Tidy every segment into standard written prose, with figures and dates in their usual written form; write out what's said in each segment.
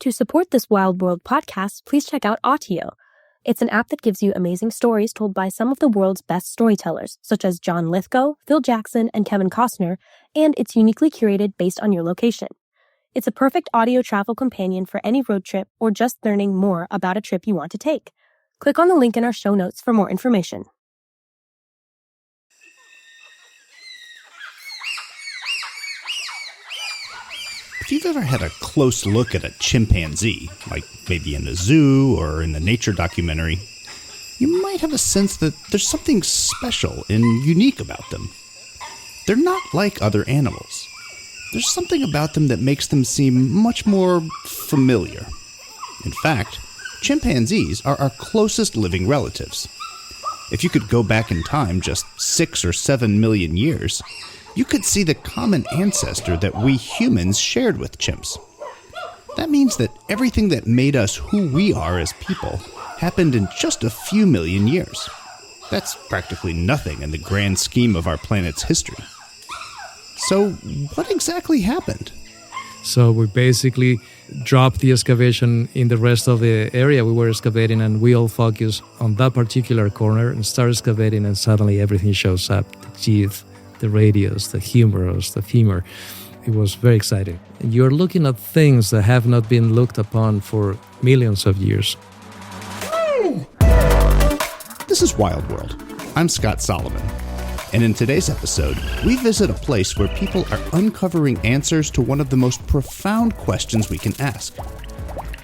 To support this Wild World podcast, please check out Autio. It's an app that gives you amazing stories told by some of the world's best storytellers, such as John Lithgow, Phil Jackson, and Kevin Costner, and it's uniquely curated based on your location. It's a perfect audio travel companion for any road trip or just learning more about a trip you want to take. Click on the link in our show notes for more information. If you've ever had a close look at a chimpanzee, like maybe in a zoo or in a nature documentary, you might have a sense that there's something special and unique about them. They're not like other animals. There's something about them that makes them seem much more familiar. In fact, chimpanzees are our closest living relatives. If you could go back in time just 6 or 7 million years, you could see the common ancestor that we humans shared with chimps. That means that everything that made us who we are as people happened in just a few million years. That's practically nothing in the grand scheme of our planet's history. So, what exactly happened? So we basically dropped the excavation in the rest of the area we were excavating, and we all focused on that particular corner and started excavating, and suddenly everything shows up. The teeth, the radius, the humerus, the femur. It was very exciting. And you're looking at things that have not been looked upon for millions of years. This is Wild World. I'm Scott Solomon. And in today's episode, we visit a place where people are uncovering answers to one of the most profound questions we can ask.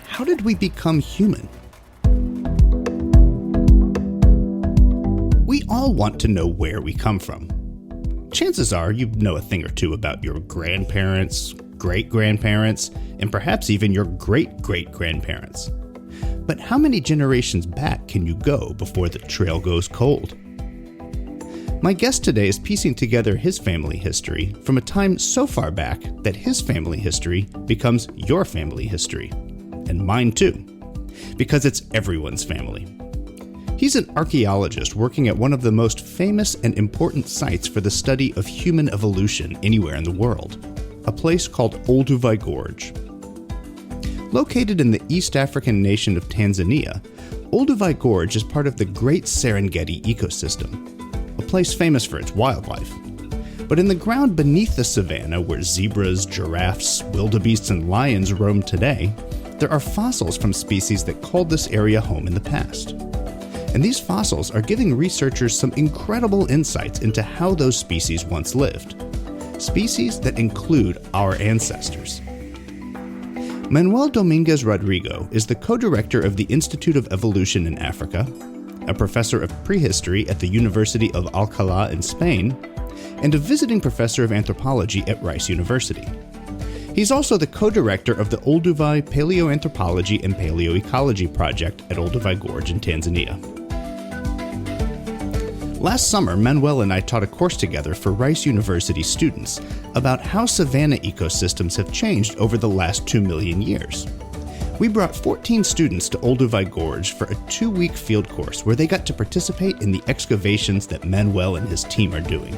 How did we become human? We all want to know where we come from. Chances are you know a thing or two about your grandparents, great-grandparents, and perhaps even your great-great-grandparents. But how many generations back can you go before the trail goes cold? My guest today is piecing together his family history from a time so far back that his family history becomes your family history. And mine too. Because it's everyone's family. He's an archaeologist working at one of the most famous and important sites for the study of human evolution anywhere in the world, a place called Olduvai Gorge. Located in the East African nation of Tanzania, Olduvai Gorge is part of the Great Serengeti ecosystem, a place famous for its wildlife. But in the ground beneath the savanna, where zebras, giraffes, wildebeests, and lions roam today, there are fossils from species that called this area home in the past. And these fossils are giving researchers some incredible insights into how those species once lived. Species that include our ancestors. Manuel Domínguez-Rodrigo is the co-director of the Institute of Evolution in Africa, a professor of prehistory at the University of Alcalá in Spain, and a visiting professor of anthropology at Rice University. He's also the co-director of the Olduvai Paleoanthropology and Paleoecology project at Olduvai Gorge in Tanzania. Last summer, Manuel and I taught a course together for Rice University students about how savanna ecosystems have changed over the last 2 million years. We brought 14 students to Olduvai Gorge for a 2-week field course where they got to participate in the excavations that Manuel and his team are doing.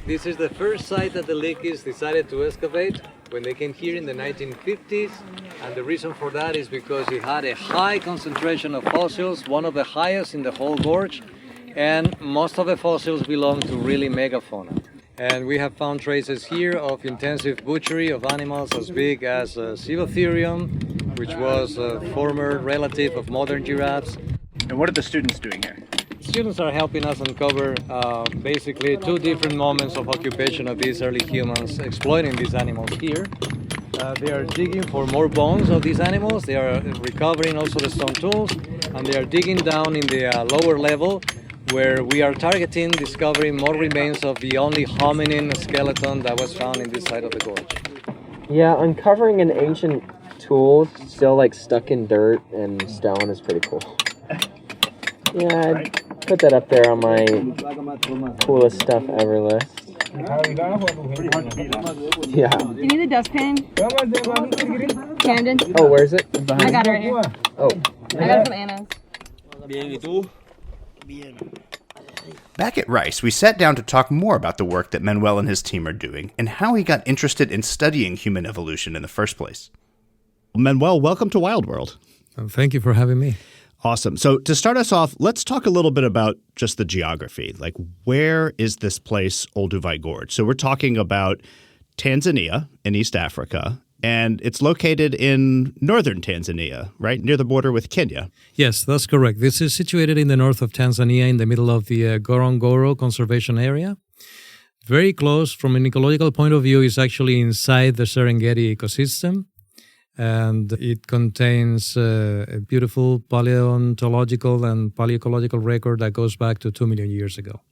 This is the first site that the Leakeys decided to excavate when they came here in the 1950s, and the reason for that is because it had a high concentration of fossils, one of the highest in the whole gorge, and most of the fossils belong to really megafauna. And we have found traces here of intensive butchery of animals as big as Cephalotherium, which was a former relative of modern giraffes. And what are the students doing here? Students are helping us uncover basically 2 different moments of occupation of these early humans exploiting these animals here. They are digging for more bones of these animals. They are recovering also the stone tools, and they are digging down in the lower level where we are targeting discovering more remains of the only hominin skeleton that was found in this side of the gorge. Yeah, uncovering an ancient tool still like stuck in dirt and stone is pretty cool. Yeah, I'd put that up there on my coolest stuff ever list. Yeah. You need a dustpan? Camden? Oh, where is it? I got it right here. Oh. I got it from Anna's. Bien, ¿y tú? Bien. Back at Rice, we sat down to talk more about the work that Manuel and his team are doing and how he got interested in studying human evolution in the first place. Manuel, welcome to Wild World. Thank you for having me. Awesome. So to start us off, let's talk a little bit about just the geography. Like, where is this place, Olduvai Gorge? So we're talking about Tanzania in East Africa, and it's located in northern Tanzania, right, near the border with Kenya. Yes, that's correct. This is situated in the north of Tanzania in the middle of the Ngorongoro Conservation Area. Very close from an ecological point of view, it's actually inside the Serengeti ecosystem. And it contains a beautiful paleoanthropological and paleoecological record that goes back to 2 million years ago.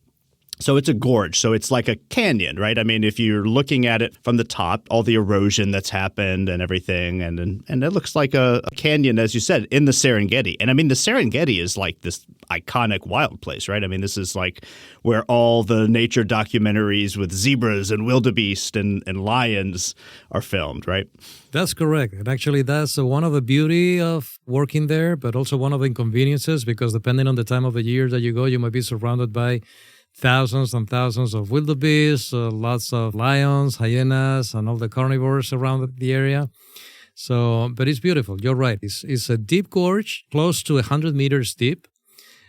So it's a gorge, so it's like a canyon, right? I mean, if you're looking at it from the top, all the erosion that's happened and everything, and it looks like a canyon, as you said, in the Serengeti. And I mean, the Serengeti is like this iconic wild place, right? I mean, this is like where all the nature documentaries with zebras and wildebeest and lions are filmed, right? That's correct. And actually, that's one of the beauty of working there, but also one of the inconveniences, because depending on the time of the year that you go, you might be surrounded by thousands and thousands of wildebeest, lots of lions, hyenas, and all the carnivores around the area. So, but it's beautiful. You're right. It's a deep gorge, close to 100 meters deep,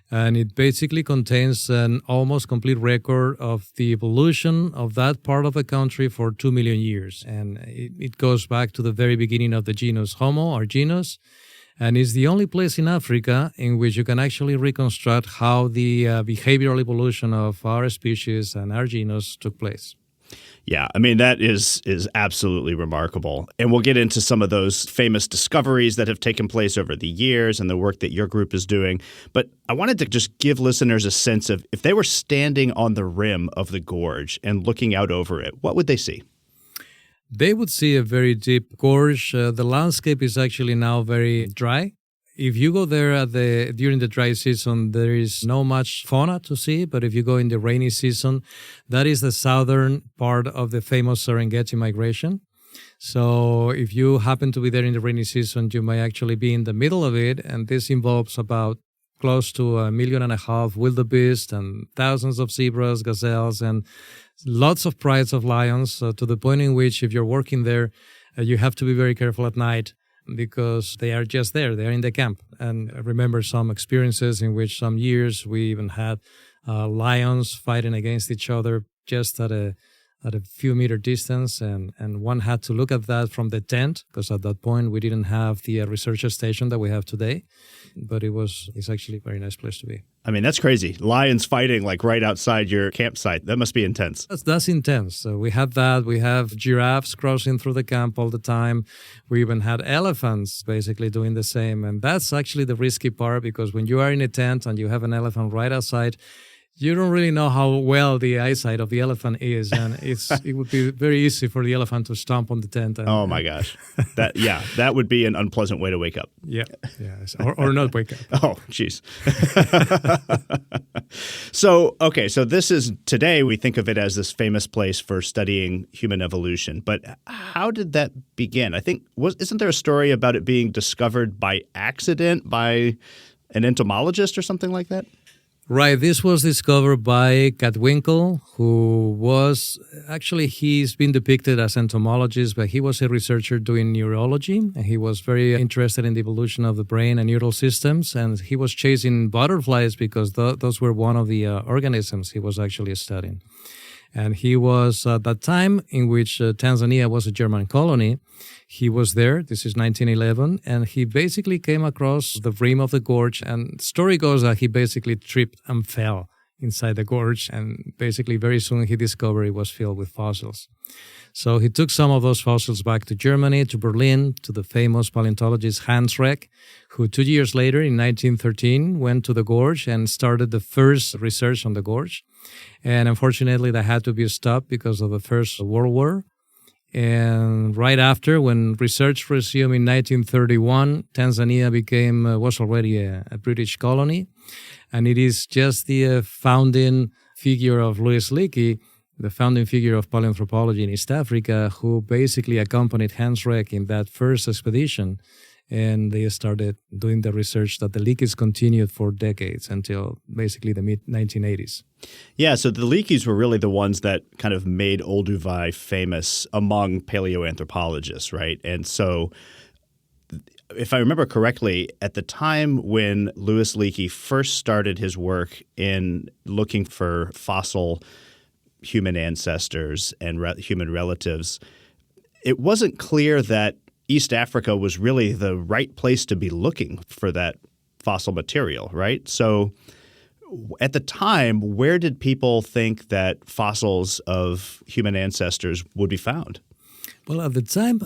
and it basically contains an almost complete record of the evolution of that part of the country for 2 million years. And it goes back to the very beginning of the genus Homo, our genus, and it's the only place in Africa in which you can actually reconstruct how the behavioral evolution of our species and our genus took place. Yeah, I mean, that is absolutely remarkable. And we'll get into some of those famous discoveries that have taken place over the years and the work that your group is doing. But I wanted to just give listeners a sense of if they were standing on the rim of the gorge and looking out over it, what would they see? They would see a very deep gorge. The landscape is actually now very dry. If you go there during the dry season, there is no much fauna to see. But if you go in the rainy season, that is the southern part of the famous Serengeti migration. So if you happen to be there in the rainy season, you might actually be in the middle of it. And this involves about close to 1.5 million wildebeest and thousands of zebras, gazelles, and lots of prides of lions, to the point in which if you're working there, you have to be very careful at night because they are just there. They are in the camp. And I remember some experiences in which some years we even had lions fighting against each other just at a few meter distance. And one had to look at that from the tent because at that point we didn't have the research station that we have today. But it's actually a very nice place to be. I mean, that's crazy. Lions fighting like right outside your campsite. That must be intense. That's intense. So we had that. We have giraffes crossing through the camp all the time. We even had elephants basically doing the same. And that's actually the risky part because when you are in a tent and you have an elephant right outside, you don't really know how well the eyesight of the elephant is, and it would be very easy for the elephant to stomp on the tent. Oh my gosh, that would be an unpleasant way to wake up. Yeah, or not wake up. Oh, jeez. So this is today we think of it as this famous place for studying human evolution, but how did that begin? I think isn't there a story about it being discovered by accident by an entomologist or something like that? Right. This was discovered by Catwinkle, who was actually, he's been depicted as entomologist, but he was a researcher doing neurology. And he was very interested in the evolution of the brain and neural systems. And he was chasing butterflies because those were one of the organisms he was actually studying. And he was at that time in which Tanzania was a German colony. He was there. This is 1911. And he basically came across the rim of the gorge. And story goes that he basically tripped and fell inside the gorge. And basically very soon he discovered it was filled with fossils. So he took some of those fossils back to Germany, to Berlin, to the famous paleontologist Hans Reck, who 2 years later in 1913 went to the gorge and started the first research on the gorge. And unfortunately, that had to be stopped because of the First World War. And right after, when research resumed in 1931, Tanzania was already a British colony. And it is just the founding figure of Louis Leakey, the founding figure of paleoanthropology in East Africa, who basically accompanied Hans Reck in that first expedition And they started doing the research that the Leakeys continued for decades until basically the mid-1980s. Yeah, so the Leakeys were really the ones that kind of made Olduvai famous among paleoanthropologists, right? And so if I remember correctly, at the time when Louis Leakey first started his work in looking for fossil human ancestors and human relatives, it wasn't clear that East Africa was really the right place to be looking for that fossil material, right? So at the time, where did people think that fossils of human ancestors would be found? Well, at the time,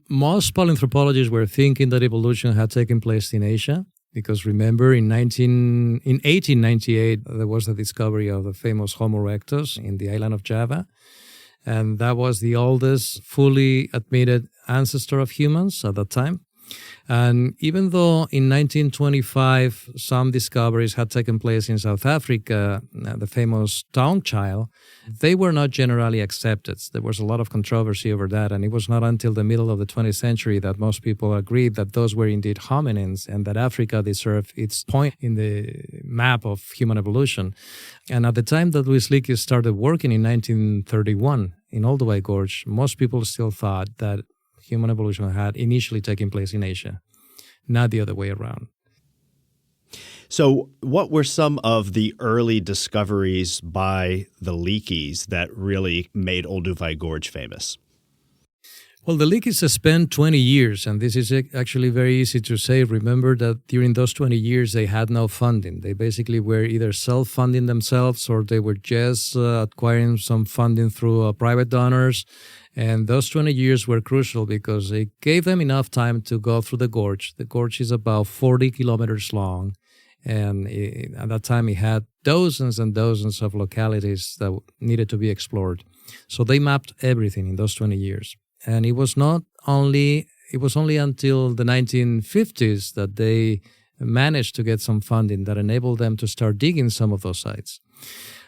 most paleoanthropologists were thinking that evolution had taken place in Asia, because remember, in 1898, there was the discovery of the famous Homo erectus in the island of Java. And that was the oldest fully admitted ancestor of humans at that time. And even though in 1925 some discoveries had taken place in South Africa, the famous tongue child, they were not generally accepted. There was a lot of controversy over that, and it was not until the middle of the 20th century that most people agreed that those were indeed hominins and that Africa deserved its point in the map of human evolution. And at the time that Louis Leakey started working in 1931 in Olduvai Gorge, most people still thought that human evolution had initially taken place in Asia, not the other way around. So what were some of the early discoveries by the Leakeys that really made Olduvai Gorge famous? Well, the Leakeys spent 20 years, and this is actually very easy to say. Remember that during those 20 years, they had no funding. They basically were either self-funding themselves or they were just acquiring some funding through private donors. And those 20 years were crucial because it gave them enough time to go through the gorge. The gorge is about 40 kilometers long. And at that time, it had dozens and dozens of localities that needed to be explored. So they mapped everything in those 20 years. And it was only until the 1950s that they managed to get some funding that enabled them to start digging some of those sites.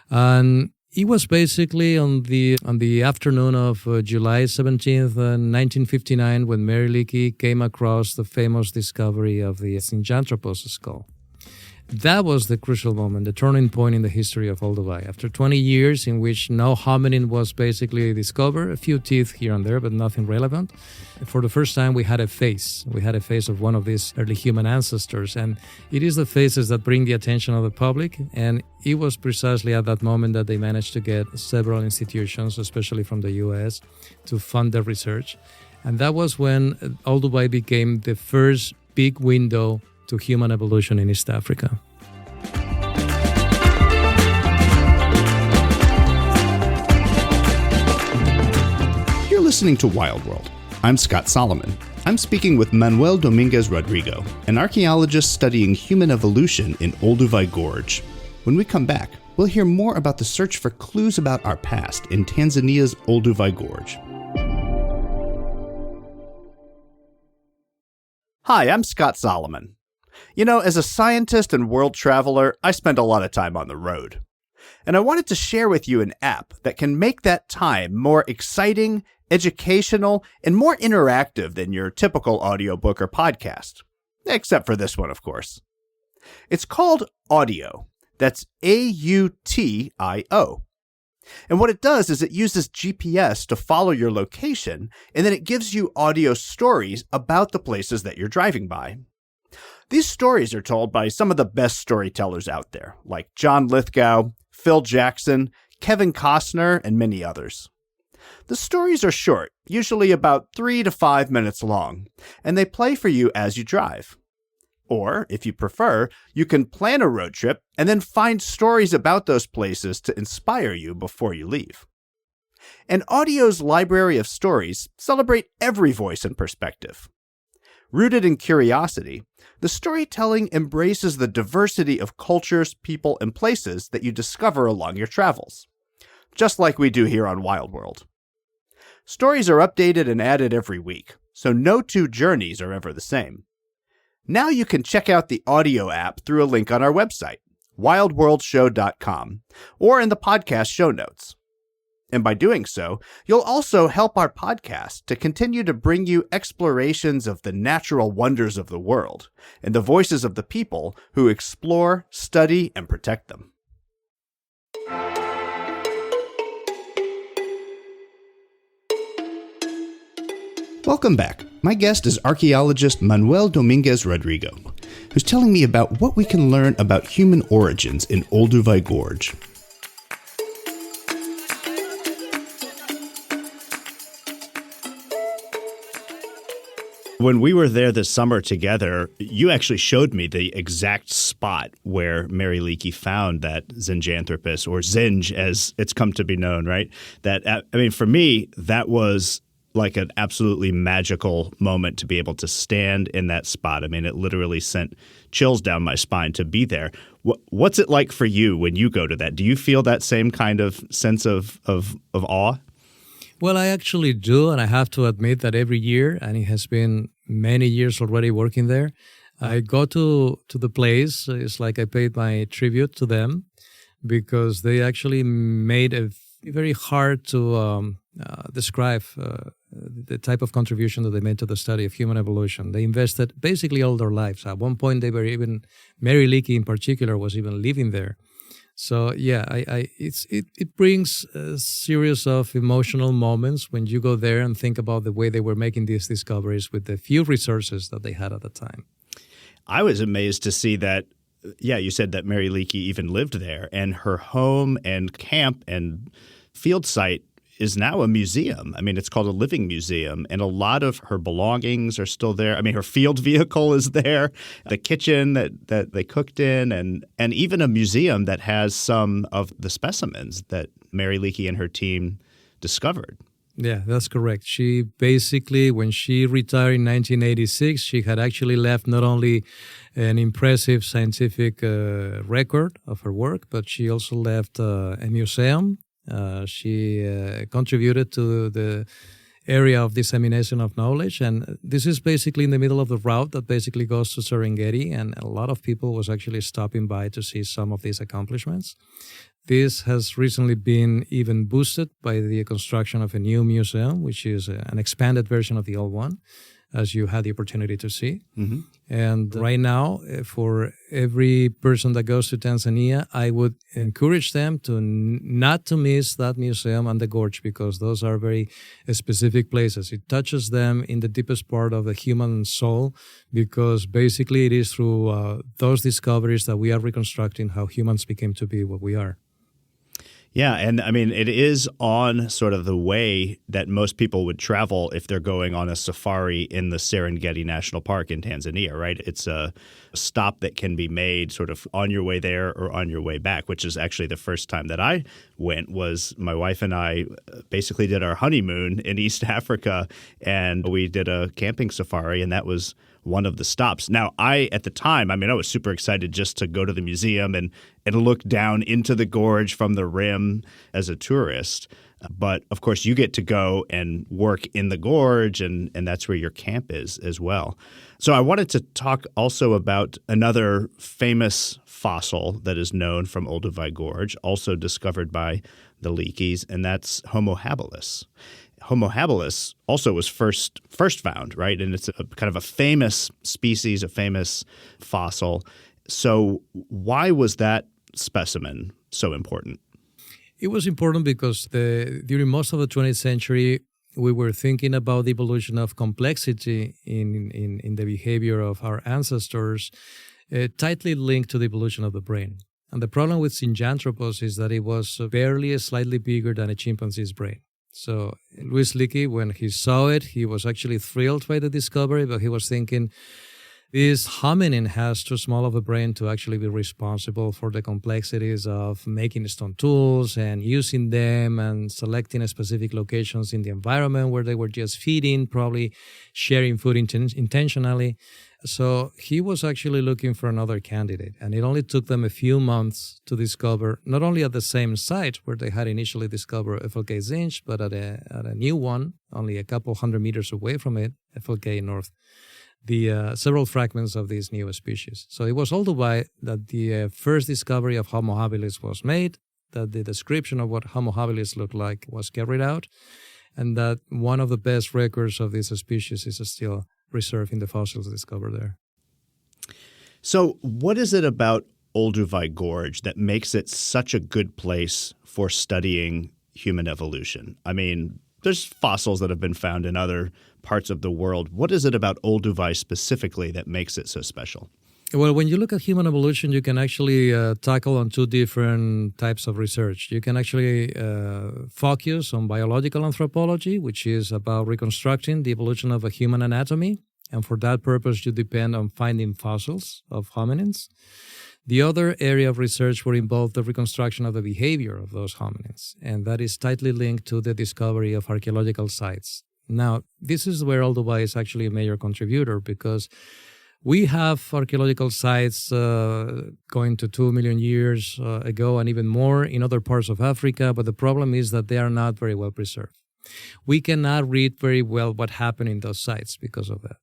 And it was basically on the afternoon of July 17th, 1959, when Mary Leakey came across the famous discovery of the Sinjanthropus skull. That was the crucial moment, the turning point in the history of Olduvai. After 20 years in which no hominin was basically discovered, a few teeth here and there, but nothing relevant, for the first time we had a face. We had a face of one of these early human ancestors. And it is the faces that bring the attention of the public. And it was precisely at that moment that they managed to get several institutions, especially from the US, to fund their research. And that was when Olduvai became the first big window to human evolution in East Africa. You're listening to Wild World. I'm Scott Solomon. I'm speaking with Manuel Domínguez-Rodrigo, an archaeologist studying human evolution in Olduvai Gorge. When we come back, we'll hear more about the search for clues about our past in Tanzania's Olduvai Gorge. Hi, I'm Scott Solomon. You know, as a scientist and world traveler, I spend a lot of time on the road. And I wanted to share with you an app that can make that time more exciting, educational, and more interactive than your typical audiobook or podcast. Except for this one, of course. It's called Autio. That's Autio. And what it does is it uses GPS to follow your location, and then it gives you audio stories about the places that you're driving by. These stories are told by some of the best storytellers out there, like John Lithgow, Phil Jackson, Kevin Costner, and many others. The stories are short, usually about 3 to 5 minutes long, and they play for you as you drive. Or, if you prefer, you can plan a road trip and then find stories about those places to inspire you before you leave. And Autio's library of stories celebrate every voice and perspective. Rooted in curiosity, the storytelling embraces the diversity of cultures, people, and places that you discover along your travels, just like we do here on Wild World. Stories are updated and added every week, so no two journeys are ever the same. Now you can check out the Autio app through a link on our website, wildworldshow.com, or in the podcast show notes. And by doing so, you'll also help our podcast to continue to bring you explorations of the natural wonders of the world and the voices of the people who explore, study, and protect them. Welcome back. My guest is archaeologist Manuel Domínguez-Rodrigo, who's telling me about what we can learn about human origins in Olduvai Gorge. When we were there this summer together, you actually showed me the exact spot where Mary Leakey found that Zinjanthropus, or Zinj as it's come to be known, right? That, I mean, for me, that was like an absolutely magical moment to be able to stand in that spot. I mean, it literally sent chills down my spine to be there. What's it like for you when you go to that? Do you feel that same kind of sense of awe? Well, I actually do, and I have to admit that every year, and it has been many years already working there, I go to the place. It's like I paid my tribute to them because they actually made a very hard to describe the type of contribution that they made to the study of human evolution. They invested basically all their lives. At one point, they were even, Mary Leakey in particular was even living there. So yeah, it brings a series of emotional moments when you go there and think about the way they were making these discoveries with the few resources that they had at the time. I was amazed to see that. Yeah, you said that Mary Leakey even lived there, and her home and camp and field site is now a museum. I mean, it's called a living museum, and a lot of her belongings are still there. I mean, her field vehicle is there, the kitchen that they cooked in, and even a museum that has some of the specimens that Mary Leakey and her team discovered. Yeah, that's correct. She basically, when she retired in 1986, she had actually left not only an impressive scientific record of her work, but she also left a museum. She contributed to the area of dissemination of knowledge, and this is basically in the middle of the route that basically goes to Serengeti, and a lot of people was actually stopping by to see some of these accomplishments. This has recently been even boosted by the construction of a new museum, which is an expanded version of the old one, as you had the opportunity to see. Mm-hmm. And right now, for every person that goes to Tanzania, I would encourage them to not to miss that museum and the gorge, because those are very specific places. It touches them in the deepest part of the human soul, because basically it is through those discoveries that we are reconstructing how humans became to be what we are. Yeah, and I mean, it is on sort of the way that most people would travel if they're going on a safari in the Serengeti National Park in Tanzania, right? It's a stop that can be made sort of on your way there or on your way back, which is actually the first time that I went. Was my wife and I basically did our honeymoon in East Africa, and we did a camping safari, and that was one of the stops. Now, at the time, I was super excited just to go to the museum and look down into the gorge from the rim as a tourist. But, of course, you get to go and work in the gorge, and that's where your camp is as well. So I wanted to talk also about another famous fossil that is known from Olduvai Gorge, also discovered by the Leakeys, and that's Homo habilis. Homo habilis also was first found, right? And it's a kind of a famous species, a famous fossil. So why was that specimen so important? It was important because during most of the 20th century, we were thinking about the evolution of complexity in the behavior of our ancestors, tightly linked to the evolution of the brain. And the problem with Zinjanthropus is that it was barely slightly bigger than a chimpanzee's brain. So Louis Leakey, when he saw it, he was actually thrilled by the discovery, but he was thinking, this hominin has too small of a brain to actually be responsible for the complexities of making stone tools and using them and selecting specific locations in the environment where they were just feeding, probably sharing food intentionally. So he was actually looking for another candidate, and it only took them a few months to discover, not only at the same site where they had initially discovered FLK Zinj, but at a new one, only a couple hundred meters away from it, FLK North, the several fragments of this new species. So it was Olduvai that the first discovery of Homo habilis was made. that the description of what Homo habilis looked like was carried out, and that one of the best records of this species is still preserved in the fossils discovered there. So what is it about Olduvai Gorge that makes it such a good place for studying human evolution? I mean, there's fossils that have been found in other parts of the world. What is it about Olduvai specifically that makes it so special? Well, when you look at human evolution, you can actually tackle on two different types of research. You can actually focus on biological anthropology, which is about reconstructing the evolution of a human anatomy. And for that purpose, you depend on finding fossils of hominins. The other area of research will involve the reconstruction of the behavior of those hominins, and that is tightly linked to the discovery of archaeological sites. Now, this is where Olduvai is actually a major contributor, because we have archaeological sites going to 2 million years ago and even more in other parts of Africa, but the problem is that they are not very well preserved. We cannot read very well what happened in those sites because of that.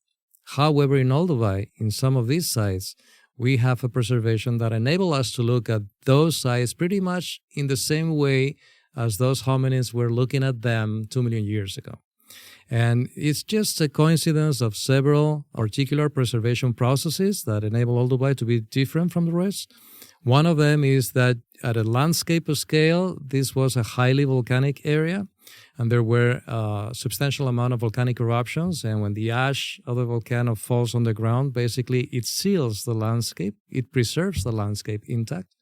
However, in Olduvai, in some of these sites, we have a preservation that enables us to look at those sites pretty much in the same way as those hominins were looking at them 2 million years ago. And it's just a coincidence of several articular preservation processes that enable Olduvai to be different from the rest. One of them is that at a landscape scale, this was a highly volcanic area, and there were a substantial amount of volcanic eruptions. And when the ash of the volcano falls on the ground, basically it seals the landscape. It preserves the landscape intact.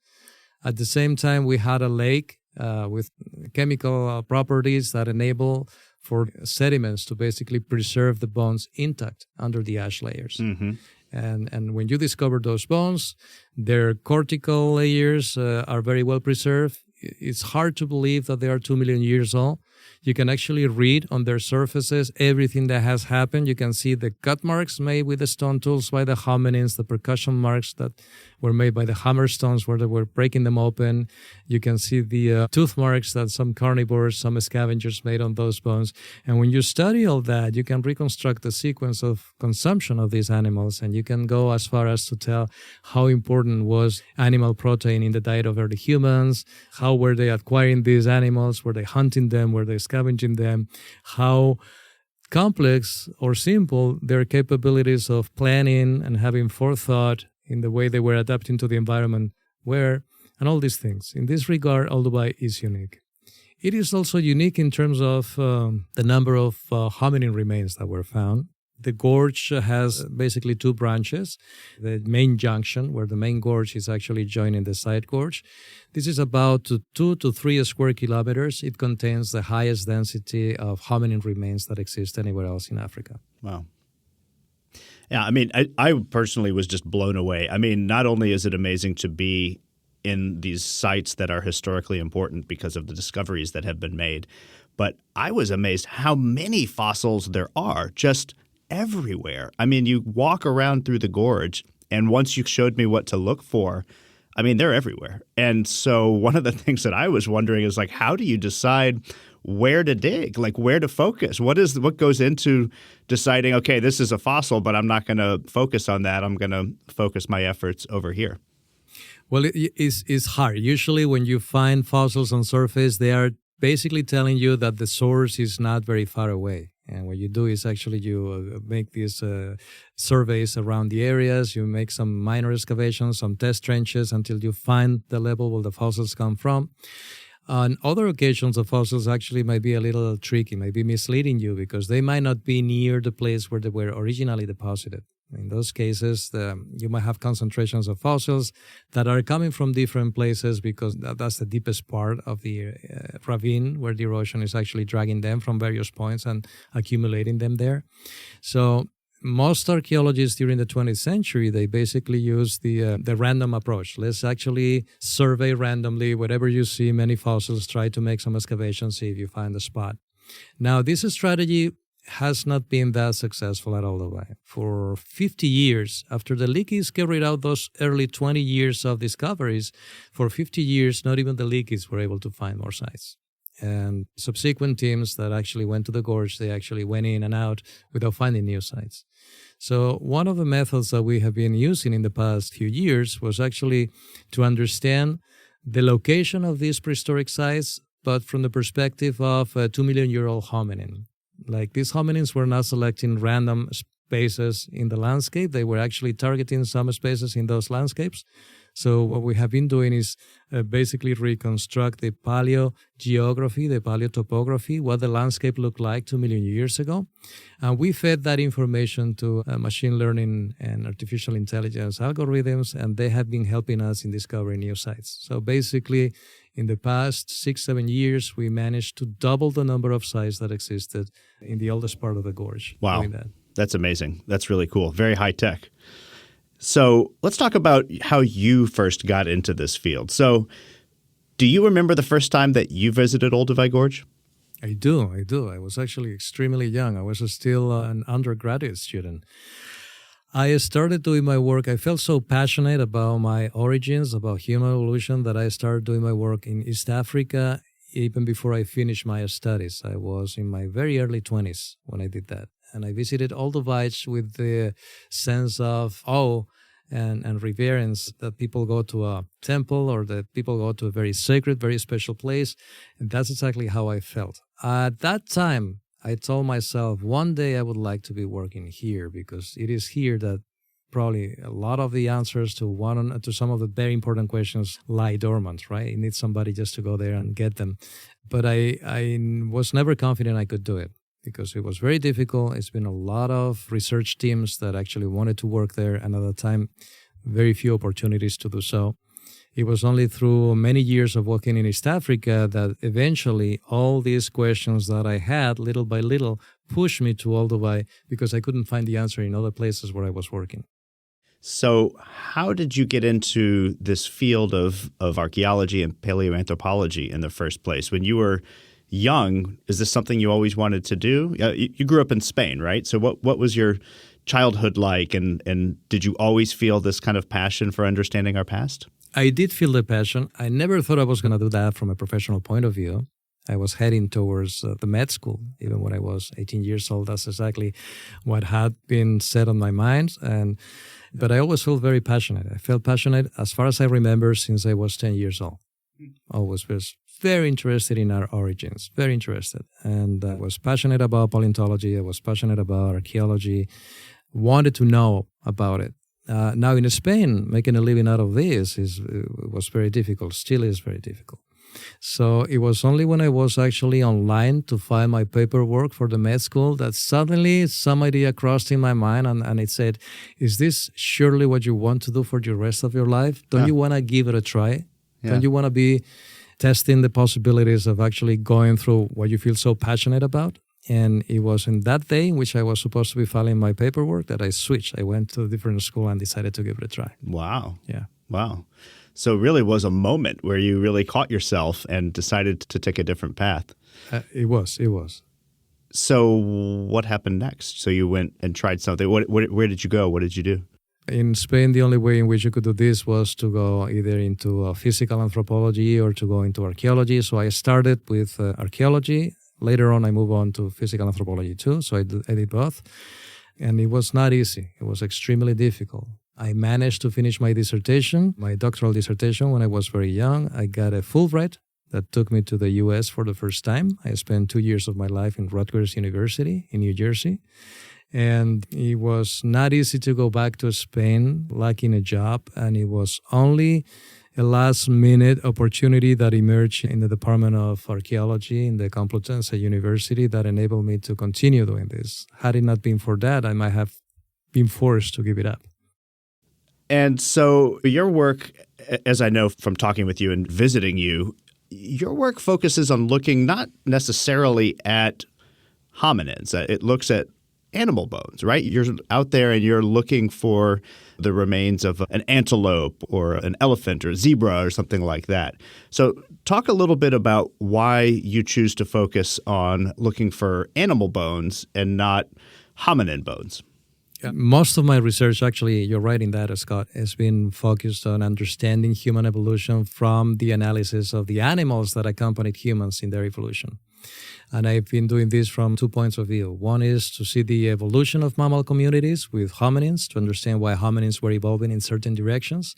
At the same time, we had a lake with chemical properties that enable for sediments to basically preserve the bones intact under the ash layers. Mm-hmm. And when you discover those bones, their cortical layers are very well preserved. It's hard to believe that they are 2 million years old. You can actually read on their surfaces everything that has happened. You can see the cut marks made with the stone tools by the hominins, the percussion marks that were made by the hammer stones where they were breaking them open. You can see the tooth marks that some carnivores, some scavengers made on those bones. And when you study all that, you can reconstruct the sequence of consumption of these animals, and you can go as far as to tell how important was animal protein in the diet of early humans, how were they acquiring these animals, were they hunting them, were they scavenging them, how complex or simple their capabilities of planning and having forethought in the way they were adapting to the environment were, and all these things. In this regard, Olduvai is unique. It is also unique in terms of the number of hominin remains that were found. The gorge has basically two branches. The main junction, where the main gorge is actually joining the side gorge. This is about 2 to 3 square kilometers. It contains the highest density of hominin remains that exist anywhere else in Africa. Wow. Yeah, I mean, I personally was just blown away. I mean, not only is it amazing to be in these sites that are historically important because of the discoveries that have been made, but I was amazed how many fossils there are just everywhere. I mean, you walk around through the gorge, and once you showed me what to look for, I mean, they're everywhere. And so one of the things that I was wondering is, like, how do you decide where to dig, like where to focus? What goes into deciding, okay, this is a fossil, but I'm not going to focus on that. I'm going to focus my efforts over here. Well, it's hard. Usually when you find fossils on surface, they are basically telling you that the source is not very far away. And what you do is actually you make these surveys around the areas. You make some minor excavations, some test trenches until you find the level where the fossils come from. On other occasions, the fossils actually might be a little tricky, might be misleading you because they might not be near the place where they were originally deposited. In those cases, you might have concentrations of fossils that are coming from different places because that's the deepest part of the ravine where the erosion is actually dragging them from various points and accumulating them there. So most archaeologists during the 20th century, they basically use the random approach. Let's actually survey randomly whatever you see, many fossils, try to make some excavations, see if you find a spot. Now, this strategy has not been that successful at Olduvai. For 50 years, after the Leakeys carried out those early 20 years of discoveries, for 50 years, not even the Leakeys were able to find more sites. And subsequent teams that actually went to the gorge, they actually went in and out without finding new sites. So one of the methods that we have been using in the past few years was actually to understand the location of these prehistoric sites, but from the perspective of a 2 million year old hominin. Like these hominins were not selecting random spaces in the landscape. They were actually targeting some spaces in those landscapes. So what we have been doing is basically reconstruct the paleogeography, the paleotopography, what the landscape looked like 2 million years ago. And we fed that information to machine learning and artificial intelligence algorithms, and they have been helping us in discovering new sites. So basically, in the past 6-7 years, we managed to double the number of sites that existed in the oldest part of the gorge. Wow. Doing that. That's amazing. That's really cool. Very high tech. So let's talk about how you first got into this field. So do you remember the first time that you visited Olduvai Gorge? I do. I was actually extremely young. I was still an undergraduate student. I started doing my work. I felt so passionate about my origins, about human evolution, that I started doing my work in East Africa even before I finished my studies. I was in my very early 20s when I did that. And I visited Olduvai with the sense of awe and reverence that people go to a temple or that people go to a very sacred, very special place. And that's exactly how I felt. At that time, I told myself one day I would like to be working here, because it is here that probably a lot of the answers to some of the very important questions lie dormant, right? You need somebody just to go there and get them. But I was never confident I could do it, because it was very difficult. It's been a lot of research teams that actually wanted to work there, and at the time, very few opportunities to do so. It was only through many years of working in East Africa that eventually all these questions that I had, little by little, pushed me to Olduvai, because I couldn't find the answer in other places where I was working. So how did you get into this field of archaeology and paleoanthropology in the first place? When you were young, is this something you always wanted to do? You grew up in Spain, right? So what was your childhood like, and did you always feel this kind of passion for understanding our past? I did feel the passion. I never thought I was going to do that from a professional point of view. I was heading towards the med school, even when I was 18 years old. That's exactly what had been set on my mind. But I always felt very passionate. I felt passionate, as far as I remember, since I was 10 years old. I was very interested in our origins, very interested. And I was passionate about paleontology. I was passionate about archaeology, wanted to know about it. Now in Spain, making a living out of this was very difficult, still is very difficult. So it was only when I was actually online to find my paperwork for the med school that suddenly some idea crossed in my mind, and it said, is this surely what you want to do for the rest of your life? Don't you want to give it a try? Yeah. Don't you want to be testing the possibilities of actually going through what you feel so passionate about? And it was in that day in which I was supposed to be filing my paperwork that I switched. I went to a different school and decided to give it a try. Wow. Yeah. Wow. So it really was a moment where you really caught yourself and decided to take a different path. It was. So what happened next? So you went and tried something. Where did you go? What did you do? In Spain, the only way in which you could do this was to go either into physical anthropology or to go into archaeology. So I started with archaeology. Later on, I moved on to physical anthropology too. So I did both. And it was not easy. It was extremely difficult. I managed to finish my dissertation, my doctoral dissertation, when I was very young. I got a Fulbright that took me to the U.S. for the first time. I spent 2 years of my life in Rutgers University in New Jersey. And it was not easy to go back to Spain, lacking a job. And it was only a last-minute opportunity that emerged in the Department of Archaeology in the Complutense University that enabled me to continue doing this. Had it not been for that, I might have been forced to give it up. And so your work, as I know from talking with you and visiting you, your work focuses on looking not necessarily at hominins. It looks at animal bones, right? You're out there and you're looking for the remains of an antelope or an elephant or a zebra or something like that. So talk a little bit about why you choose to focus on looking for animal bones and not hominin bones. Most of my research, actually, you're right in that, Scott, has been focused on understanding human evolution from the analysis of the animals that accompanied humans in their evolution. And I've been doing this from 2 points of view. One is to see the evolution of mammal communities with hominins, to understand why hominins were evolving in certain directions.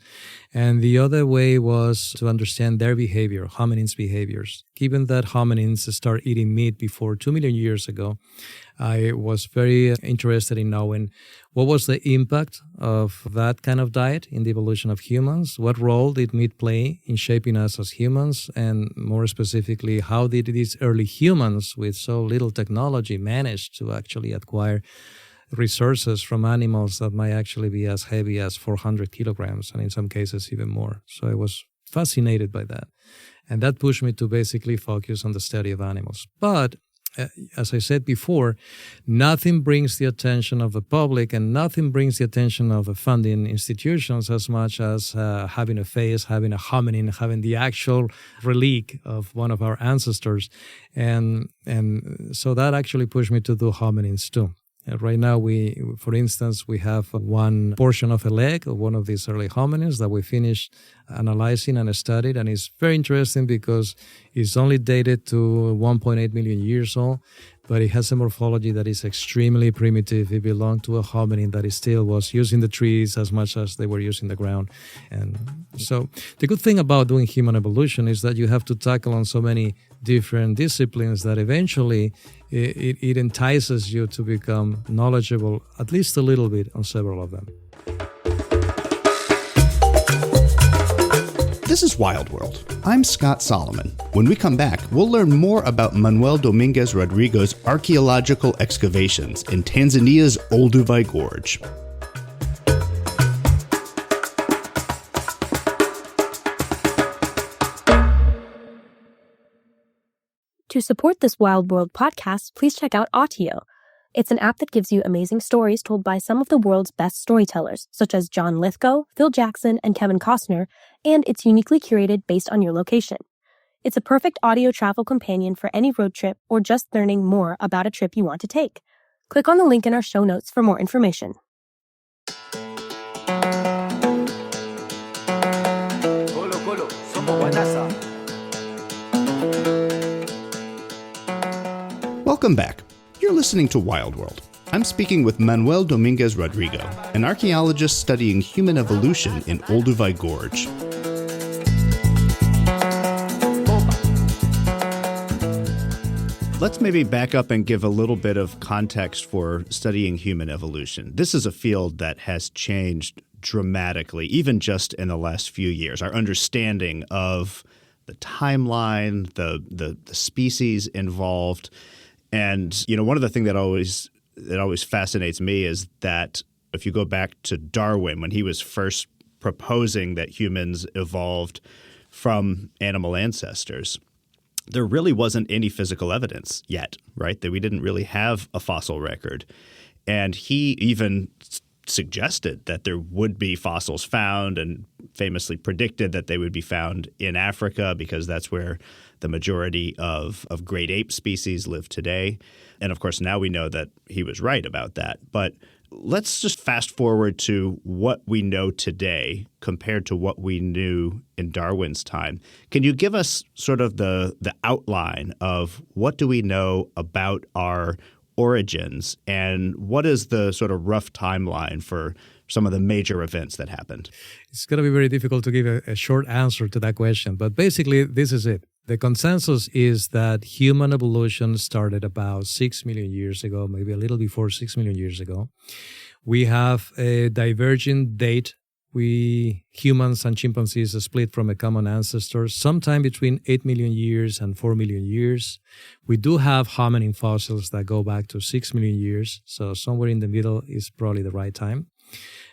And the other way was to understand their behavior, hominins' behaviors. Given that hominins started eating meat before 2 million years ago, I was very interested in knowing what was the impact of that kind of diet in the evolution of humans, what role did meat play in shaping us as humans, and more specifically, how did these early humans with so little technology manage to actually acquire resources from animals that might actually be as heavy as 400 kilograms, and in some cases even more. So I was fascinated by that. And that pushed me to basically focus on the study of animals. But as I said before, nothing brings the attention of the public and nothing brings the attention of the funding institutions as much as having a face, having a hominin, having the actual relic of one of our ancestors. And so that actually pushed me to do hominins too. Right now, for instance, we have one portion of a leg of one of these early hominins that we finished analyzing and studied, and it's very interesting because it's only dated to 1.8 million years old, but it has a morphology that is extremely primitive. It belonged to a hominin that still was using the trees as much as they were using the ground. And so the good thing about doing human evolution is that you have to tackle on so many different disciplines that eventually it entices you to become knowledgeable, at least a little bit, on several of them. This is Wild World. I'm Scott Solomon. When we come back, we'll learn more about Manuel Domínguez-Rodrigo's archaeological excavations in Tanzania's Olduvai Gorge. To support this Wild World podcast, please check out Autio. It's an app that gives you amazing stories told by some of the world's best storytellers, such as John Lithgow, Phil Jackson, and Kevin Costner, and it's uniquely curated based on your location. It's a perfect audio travel companion for any road trip or just learning more about a trip you want to take. Click on the link in our show notes for more information. Welcome back. You're listening to Wild World. I'm speaking with Manuel Domínguez-Rodrigo, an archaeologist studying human evolution in Olduvai Gorge. Let's maybe back up and give a little bit of context for studying human evolution. This is a field that has changed dramatically, even just in the last few years. Our understanding of the timeline, the species involved. And, one of the things that always fascinates me is that if you go back to Darwin, when he was first proposing that humans evolved from animal ancestors, there really wasn't any physical evidence yet, right? That we didn't really have a fossil record. And he even suggested that there would be fossils found and famously predicted that they would be found in Africa because that's where the majority of great ape species live today. And of course, now we know that he was right about that. But let's just fast forward to what we know today compared to what we knew in Darwin's time. Can you give us sort of the outline of what do we know about our origins and what is the sort of rough timeline for some of the major events that happened? It's going to be very difficult to give a short answer to that question, but basically this is it. The consensus is that human evolution started about 6 million years ago, maybe a little before 6 million years ago. We have a divergent date. We humans and chimpanzees split from a common ancestor sometime between 8 million years and 4 million years. We do have hominin fossils that go back to 6 million years, so somewhere in the middle is probably the right time.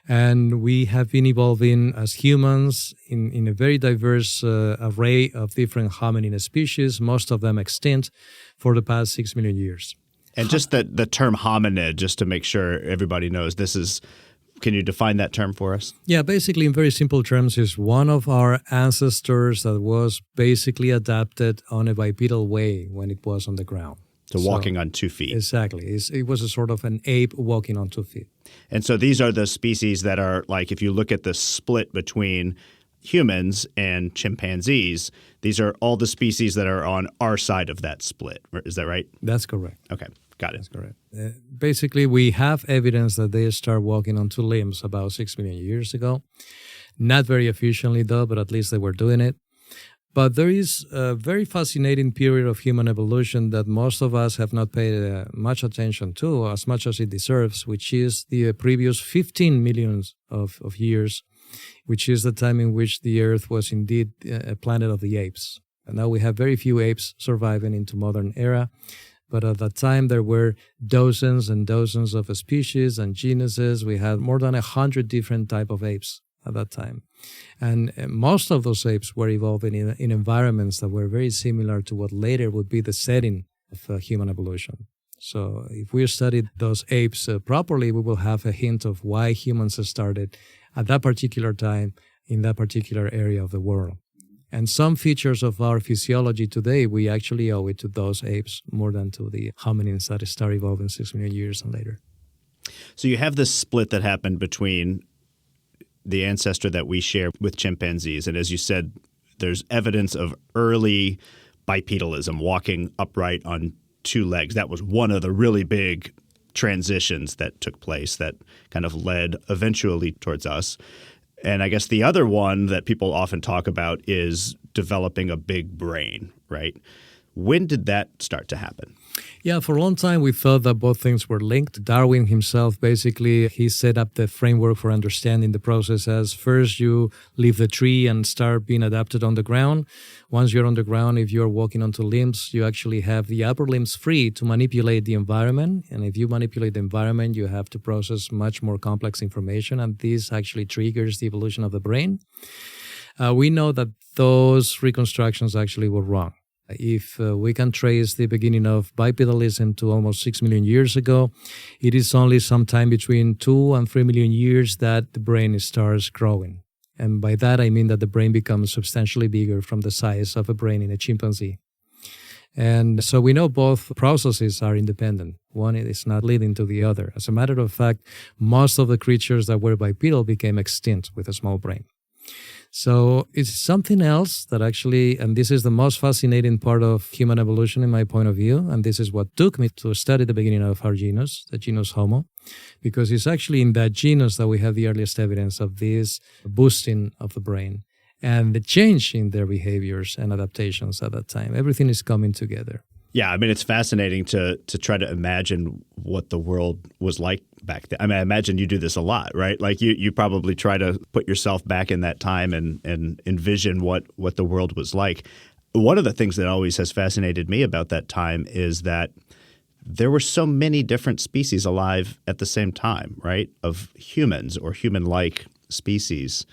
And we have been evolving as humans in a very diverse array of different hominin species, most of them extinct, for the past 6 million years. And just the term hominid, just to make sure everybody knows, can you define that term for us? Yeah, basically in very simple terms is one of our ancestors that was basically adapted on a bipedal way when it was on the ground. So walking on 2 feet. Exactly. It was a sort of an ape walking on 2 feet. And so these are the species that are like, if you look at the split between humans and chimpanzees, these are all the species that are on our side of that split. Is that right? That's correct. Okay, got it. That's correct. Basically, we have evidence that they start walking on two limbs about 6 million years ago. Not very efficiently, though, but at least they were doing it. But there is a very fascinating period of human evolution that most of us have not paid much attention to, as much as it deserves, which is the previous 15 millions of years, which is the time in which the Earth was indeed a planet of the apes. And now we have very few apes surviving into modern era. But at that time, there were dozens and dozens of species and genuses. We had more than 100 different types of apes at that time. And most of those apes were evolving in environments that were very similar to what later would be the setting of human evolution. So if we studied those apes properly, we will have a hint of why humans started at that particular time in that particular area of the world. And some features of our physiology today, we actually owe it to those apes more than to the hominins that started evolving 6 million years and later. So you have this split that happened between the ancestor that we share with chimpanzees. And as you said, there's evidence of early bipedalism, walking upright on two legs. That was one of the really big transitions that took place that kind of led eventually towards us. And I guess the other one that people often talk about is developing a big brain, right? When did that start to happen? Yeah, for a long time we thought that both things were linked. Darwin himself, basically, he set up the framework for understanding the process as first you leave the tree and start being adapted on the ground. Once you're on the ground, if you're walking onto limbs, you actually have the upper limbs free to manipulate the environment. And if you manipulate the environment, you have to process much more complex information. And this actually triggers the evolution of the brain. We know that those reconstructions actually were wrong. If we can trace the beginning of bipedalism to almost 6 million years ago, it is only sometime between 2 and 3 million years that the brain starts growing. And by that, I mean that the brain becomes substantially bigger from the size of a brain in a chimpanzee. And so we know both processes are independent. One is not leading to the other. As a matter of fact, most of the creatures that were bipedal became extinct with a small brain. So it's something else that actually, and this is the most fascinating part of human evolution in my point of view, and this is what took me to study the beginning of our genus, the genus Homo, because it's actually in that genus that we have the earliest evidence of this boosting of the brain and the change in their behaviors and adaptations at that time. Everything is coming together. Yeah, I mean, it's fascinating to try to imagine what the world was like back then. I mean, I imagine you do this a lot, right? Like you probably try to put yourself back in that time and envision what the world was like. One of the things that always has fascinated me about that time is that there were so many different species alive at the same time, right, of humans or human-like species.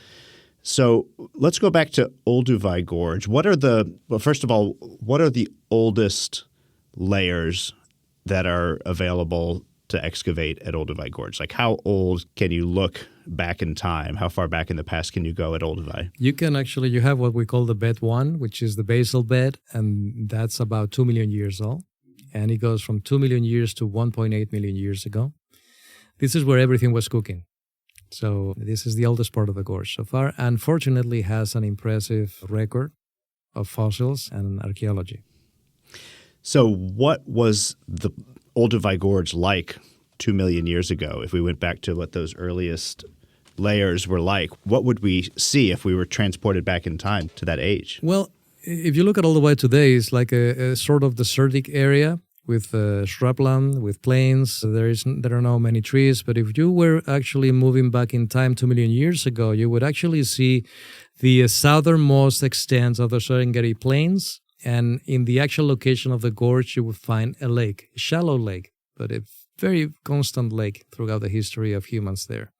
So let's go back to Olduvai Gorge. First of all, what are the oldest layers that are available to excavate at Olduvai Gorge? Like, how old can you look back in time? How far back in the past can you go at Olduvai? You can actually, you have what we call the bed 1, which is the basal bed, and that's about 2 million years old. And it goes from 2 million years to 1.8 million years ago. This is where everything was cooking. So this is the oldest part of the gorge so far, and fortunately has an impressive record of fossils and archaeology. So what was the Olduvai Gorge like 2 million years ago? If we went back to what those earliest layers were like, what would we see if we were transported back in time to that age? Well, if you look at Olduvai today, it's like a sort of desertic area with shrubland, with plains. There are not many trees, but if you were actually moving back in time 2 million years ago, you would actually see the southernmost extent of the Serengeti Plains, and in the actual location of the gorge, you would find a lake, a shallow lake, but a very constant lake throughout the history of humans there.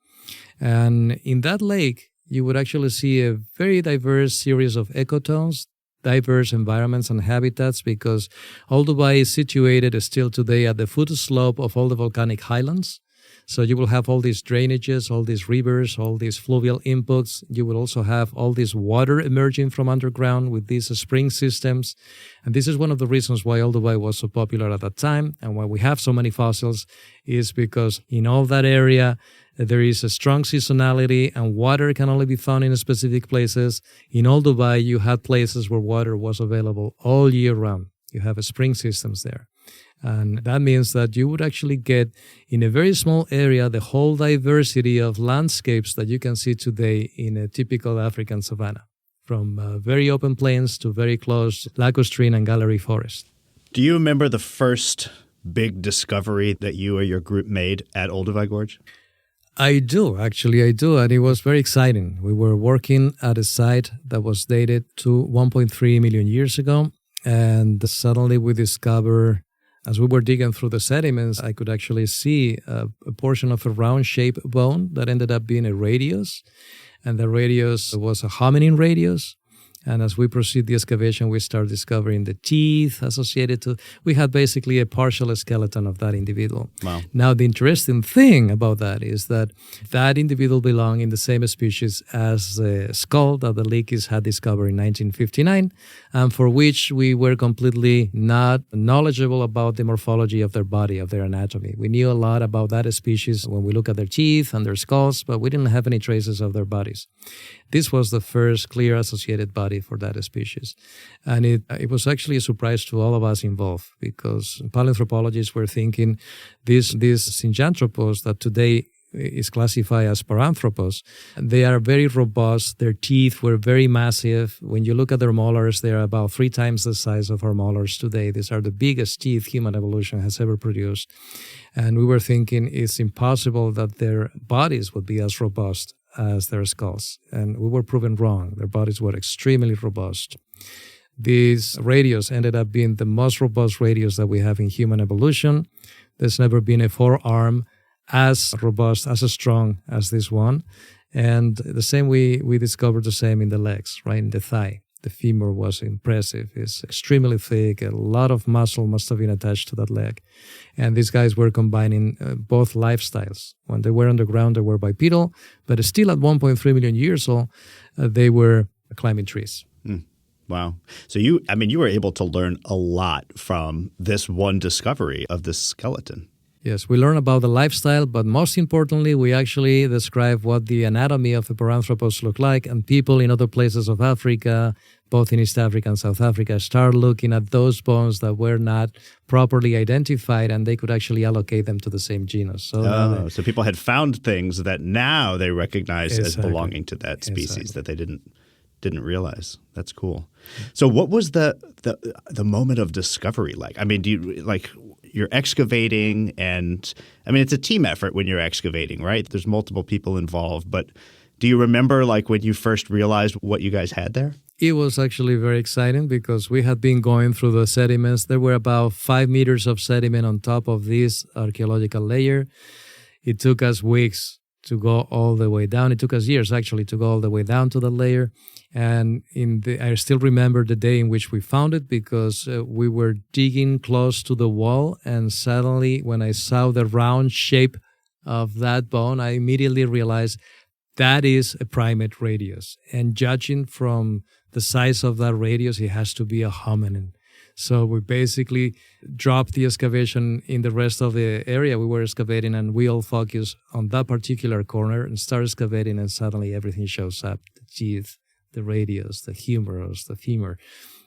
And in that lake, you would actually see a very diverse series of ecotones, diverse environments and habitats, because Olduvai is situated still today at the foot slope of all the volcanic highlands. So you will have all these drainages, all these rivers, all these fluvial inputs. You will also have all this water emerging from underground with these spring systems. And this is one of the reasons why Olduvai was so popular at that time and why we have so many fossils, is because in all that area There is a strong seasonality, and water can only be found in specific places. In Olduvai, you had places where water was available all year round. You have spring systems there. And that means that you would actually get, in a very small area, the whole diversity of landscapes that you can see today in a typical African savanna, from very open plains to very close lacustrine and gallery forest. Do you remember the first big discovery that you or your group made at Olduvai Gorge? I do, and it was very exciting. We were working at a site that was dated to 1.3 million years ago, and suddenly we discovered, as we were digging through the sediments, I could actually see a portion of a round-shaped bone that ended up being a radius, and the radius was a hominin radius. And as we proceed the excavation, we start discovering the teeth associated to. We had basically a partial skeleton of that individual. Wow. Now, the interesting thing about that is that that individual belonged in the same species as the skull that the Leakeys had discovered in 1959, and for which we were completely not knowledgeable about the morphology of their body, of their anatomy. We knew a lot about that species when we look at their teeth and their skulls, but we didn't have any traces of their bodies. This was the first clear associated body for that species. And it was actually a surprise to all of us involved, because paleoanthropologists were thinking these Synjanthropus that today is classified as Paranthropus, they are very robust. Their teeth were very massive. When you look at their molars, they are about 3 times the size of our molars today. These are the biggest teeth human evolution has ever produced. And we were thinking it's impossible that their bodies would be as robust as their skulls. And we were proven wrong. Their bodies were extremely robust. This radius ended up being the most robust radius that we have in human evolution. There's never been a forearm as robust, as strong as this one. And the same, we discovered the same in the legs, right, in the thigh. The femur was impressive. It's extremely thick. A lot of muscle must have been attached to that leg. And these guys were combining both lifestyles. When they were on the ground, they were bipedal, but still at 1.3 million years old, they were climbing trees. Wow. So you were able to learn a lot from this one discovery of this skeleton. Yes, we learn about the lifestyle, but most importantly, we actually describe what the anatomy of the Paranthropus looked like, and people in other places of Africa, both in East Africa and South Africa, start looking at those bones that were not properly identified, and they could actually allocate them to the same genus. So people had found things that now they recognize as belonging to that species that they didn't realize. That's cool. So what was the moment of discovery like? I mean, do you you're excavating, and I mean, it's a team effort when you're excavating, right? There's multiple people involved, but do you remember when you first realized what you guys had there? It was actually very exciting because we had been going through the sediments. There were about 5 meters of sediment on top of this archaeological layer. It took us weeks to go all the way down. It took us years, actually, to go all the way down to the layer. And I still remember the day in which we found it, because we were digging close to the wall, and suddenly when I saw the round shape of that bone, I immediately realized that is a primate radius. And judging from the size of that radius, it has to be a hominin. So we basically dropped the excavation in the rest of the area we were excavating, and we all focused on that particular corner and start excavating, and suddenly everything shows up. The teeth, the radius, the humerus, the femur.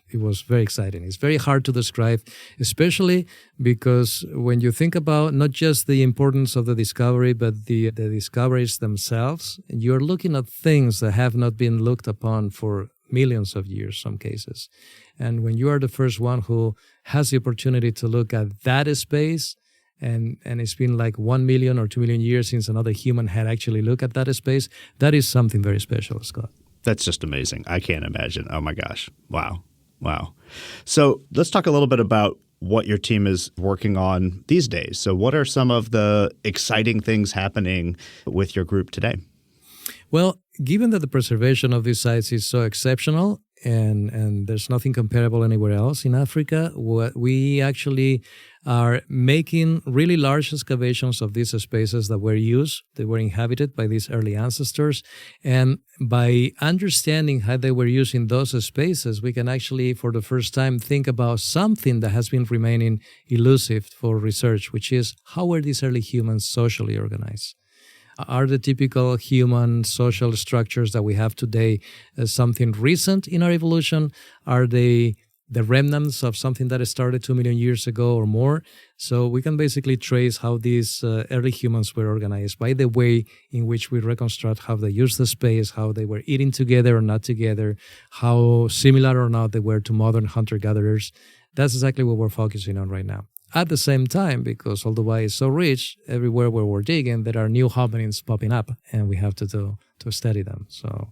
It was very exciting. It's very hard to describe, especially because when you think about not just the importance of the discovery, but the discoveries themselves, you're looking at things that have not been looked upon for millions of years, some cases. And when you are the first one who has the opportunity to look at that space, and it's been 1 million or 2 million years since another human had actually looked at that space, that is something very special, Scott. That's just amazing. I can't imagine. Oh my gosh. Wow. So let's talk a little bit about what your team is working on these days. So what are some of the exciting things happening with your group today? Well, given that the preservation of these sites is so exceptional, and there's nothing comparable anywhere else in Africa, we actually are making really large excavations of these spaces that were used, they were inhabited by these early ancestors. And by understanding how they were using those spaces, we can actually, for the first time, think about something that has been remaining elusive for research, which is how were these early humans socially organized? Are the typical human social structures that we have today something recent in our evolution? Are they the remnants of something that started 2 million years ago or more? So we can basically trace how these early humans were organized by the way in which we reconstruct how they used the space, how they were eating together or not together, how similar or not they were to modern hunter-gatherers. That's exactly what we're focusing on right now. At the same time, because Olduvai is so rich, everywhere where we're digging, there are new hominins popping up, and we have to study them. So,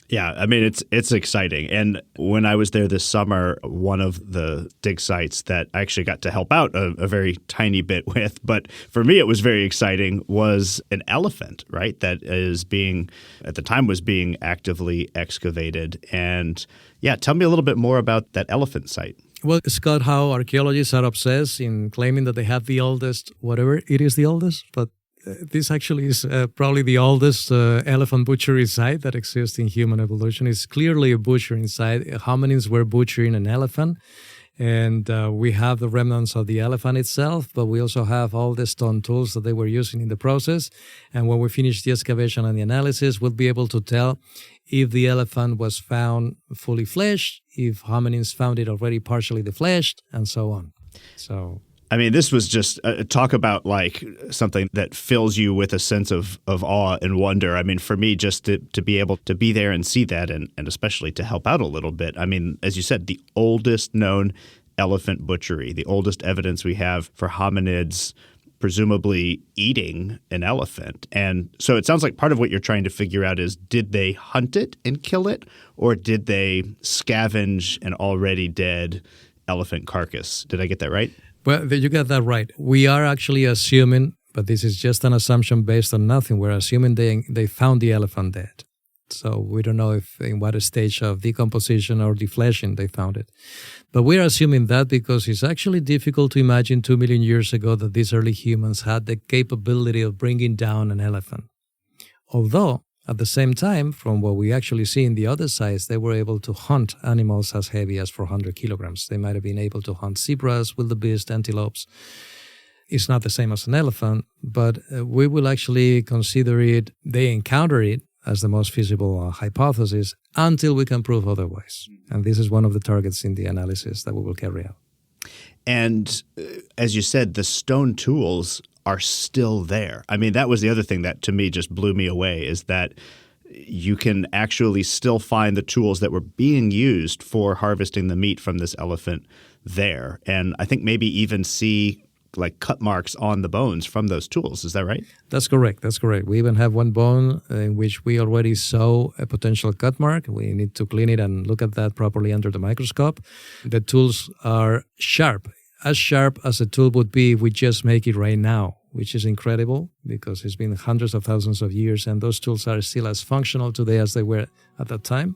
yeah, I mean, it's exciting. And when I was there this summer, one of the dig sites that I actually got to help out a very tiny bit with, but for me it was very exciting, was an elephant, right? That is being, at the time, was being actively excavated. And yeah, tell me a little bit more about that elephant site. Well, Scott, how archaeologists are obsessed in claiming that they have the oldest, whatever it is the oldest, but this actually is probably the oldest elephant butchery site that exists in human evolution. It's clearly a butchering site. Hominins were butchering an elephant, and we have the remnants of the elephant itself, but we also have all the stone tools that they were using in the process. And when we finish the excavation and the analysis, we'll be able to tell if the elephant was found fully fleshed, if hominins found it already partially defleshed, and so on. So, I mean, this was just talk about like something that fills you with a sense of awe and wonder. I mean, for me, just to be able to be there and see that, and especially to help out a little bit. I mean, as you said, the oldest known elephant butchery, the oldest evidence we have for hominids presumably eating an elephant. And so it sounds like part of what you're trying to figure out is, did they hunt it and kill it, or did they scavenge an already dead elephant carcass? Did I get that right? Well, you got that right. We are actually assuming, but this is just an assumption based on nothing. We're assuming they found the elephant dead. So we don't know if in what stage of decomposition or deflation they found it. But we're assuming that because it's actually difficult to imagine 2 million years ago that these early humans had the capability of bringing down an elephant. Although, at the same time, from what we actually see in the other sites, they were able to hunt animals as heavy as 400 kilograms. They might have been able to hunt zebras, wildebeest, antelopes. It's not the same as an elephant, but we will actually consider it, they encounter it as the most feasible hypothesis until we can prove otherwise. And this is one of the targets in the analysis that we will carry out. And as you said, the stone tools are still there. I mean, that was the other thing that to me just blew me away, is that you can actually still find the tools that were being used for harvesting the meat from this elephant there. And I think maybe even see like cut marks on the bones from those tools. Is that right? That's correct. That's correct. We even have one bone in which we already saw a potential cut mark. We need to clean it and look at that properly under the microscope. The tools are sharp, as sharp as a tool would be if we just make it right now, which is incredible because it's been hundreds of thousands of years and those tools are still as functional today as they were at that time.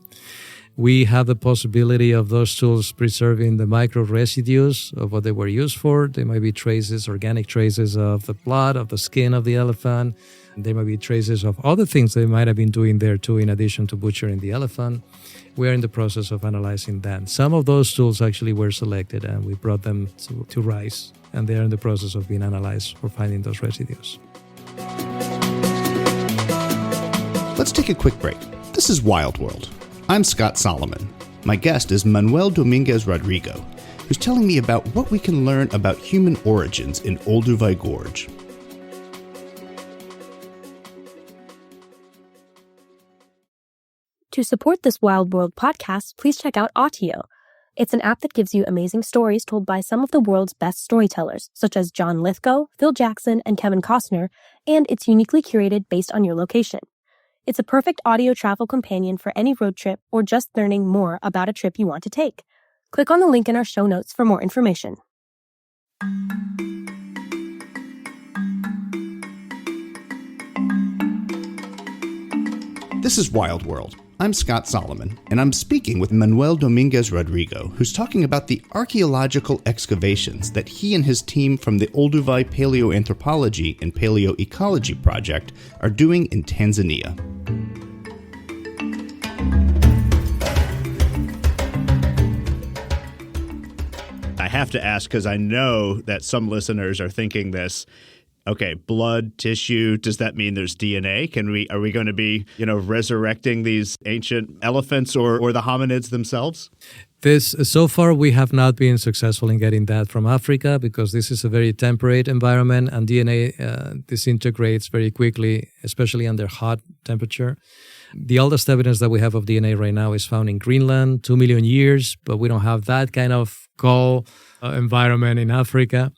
We have the possibility of those tools preserving the micro residues of what they were used for. There might be traces, organic traces of the blood, of the skin of the elephant. There might be traces of other things they might have been doing there too, in addition to butchering the elephant. We are in the process of analyzing that. Some of those tools actually were selected and we brought them to RISE, and they are in the process of being analyzed for finding those residues. Let's take a quick break. This is Wild World. I'm Scott Solomon. My guest is Manuel Domínguez-Rodrigo, who's telling me about what we can learn about human origins in Olduvai Gorge. To support this Wild World podcast, please check out Autio. It's an app that gives you amazing stories told by some of the world's best storytellers, such as John Lithgow, Phil Jackson, and Kevin Costner, and it's uniquely curated based on your location. It's a perfect audio travel companion for any road trip or just learning more about a trip you want to take. Click on the link in our show notes for more information. This is Wild World. I'm Scott Solomon, and I'm speaking with Manuel Domínguez-Rodrigo, who's talking about the archaeological excavations that he and his team from the Olduvai Paleoanthropology and Paleoecology project are doing in Tanzania. I have to ask, because I know that some listeners are thinking this, Okay, blood, tissue, does that mean there's DNA? Are we going to be, resurrecting these ancient elephants or the hominids themselves? So far, we have not been successful in getting that from Africa because this is a very temperate environment and DNA disintegrates very quickly, especially under hot temperature. The oldest evidence that we have of DNA right now is found in Greenland, 2 million years, but we don't have that kind of cold environment in Africa.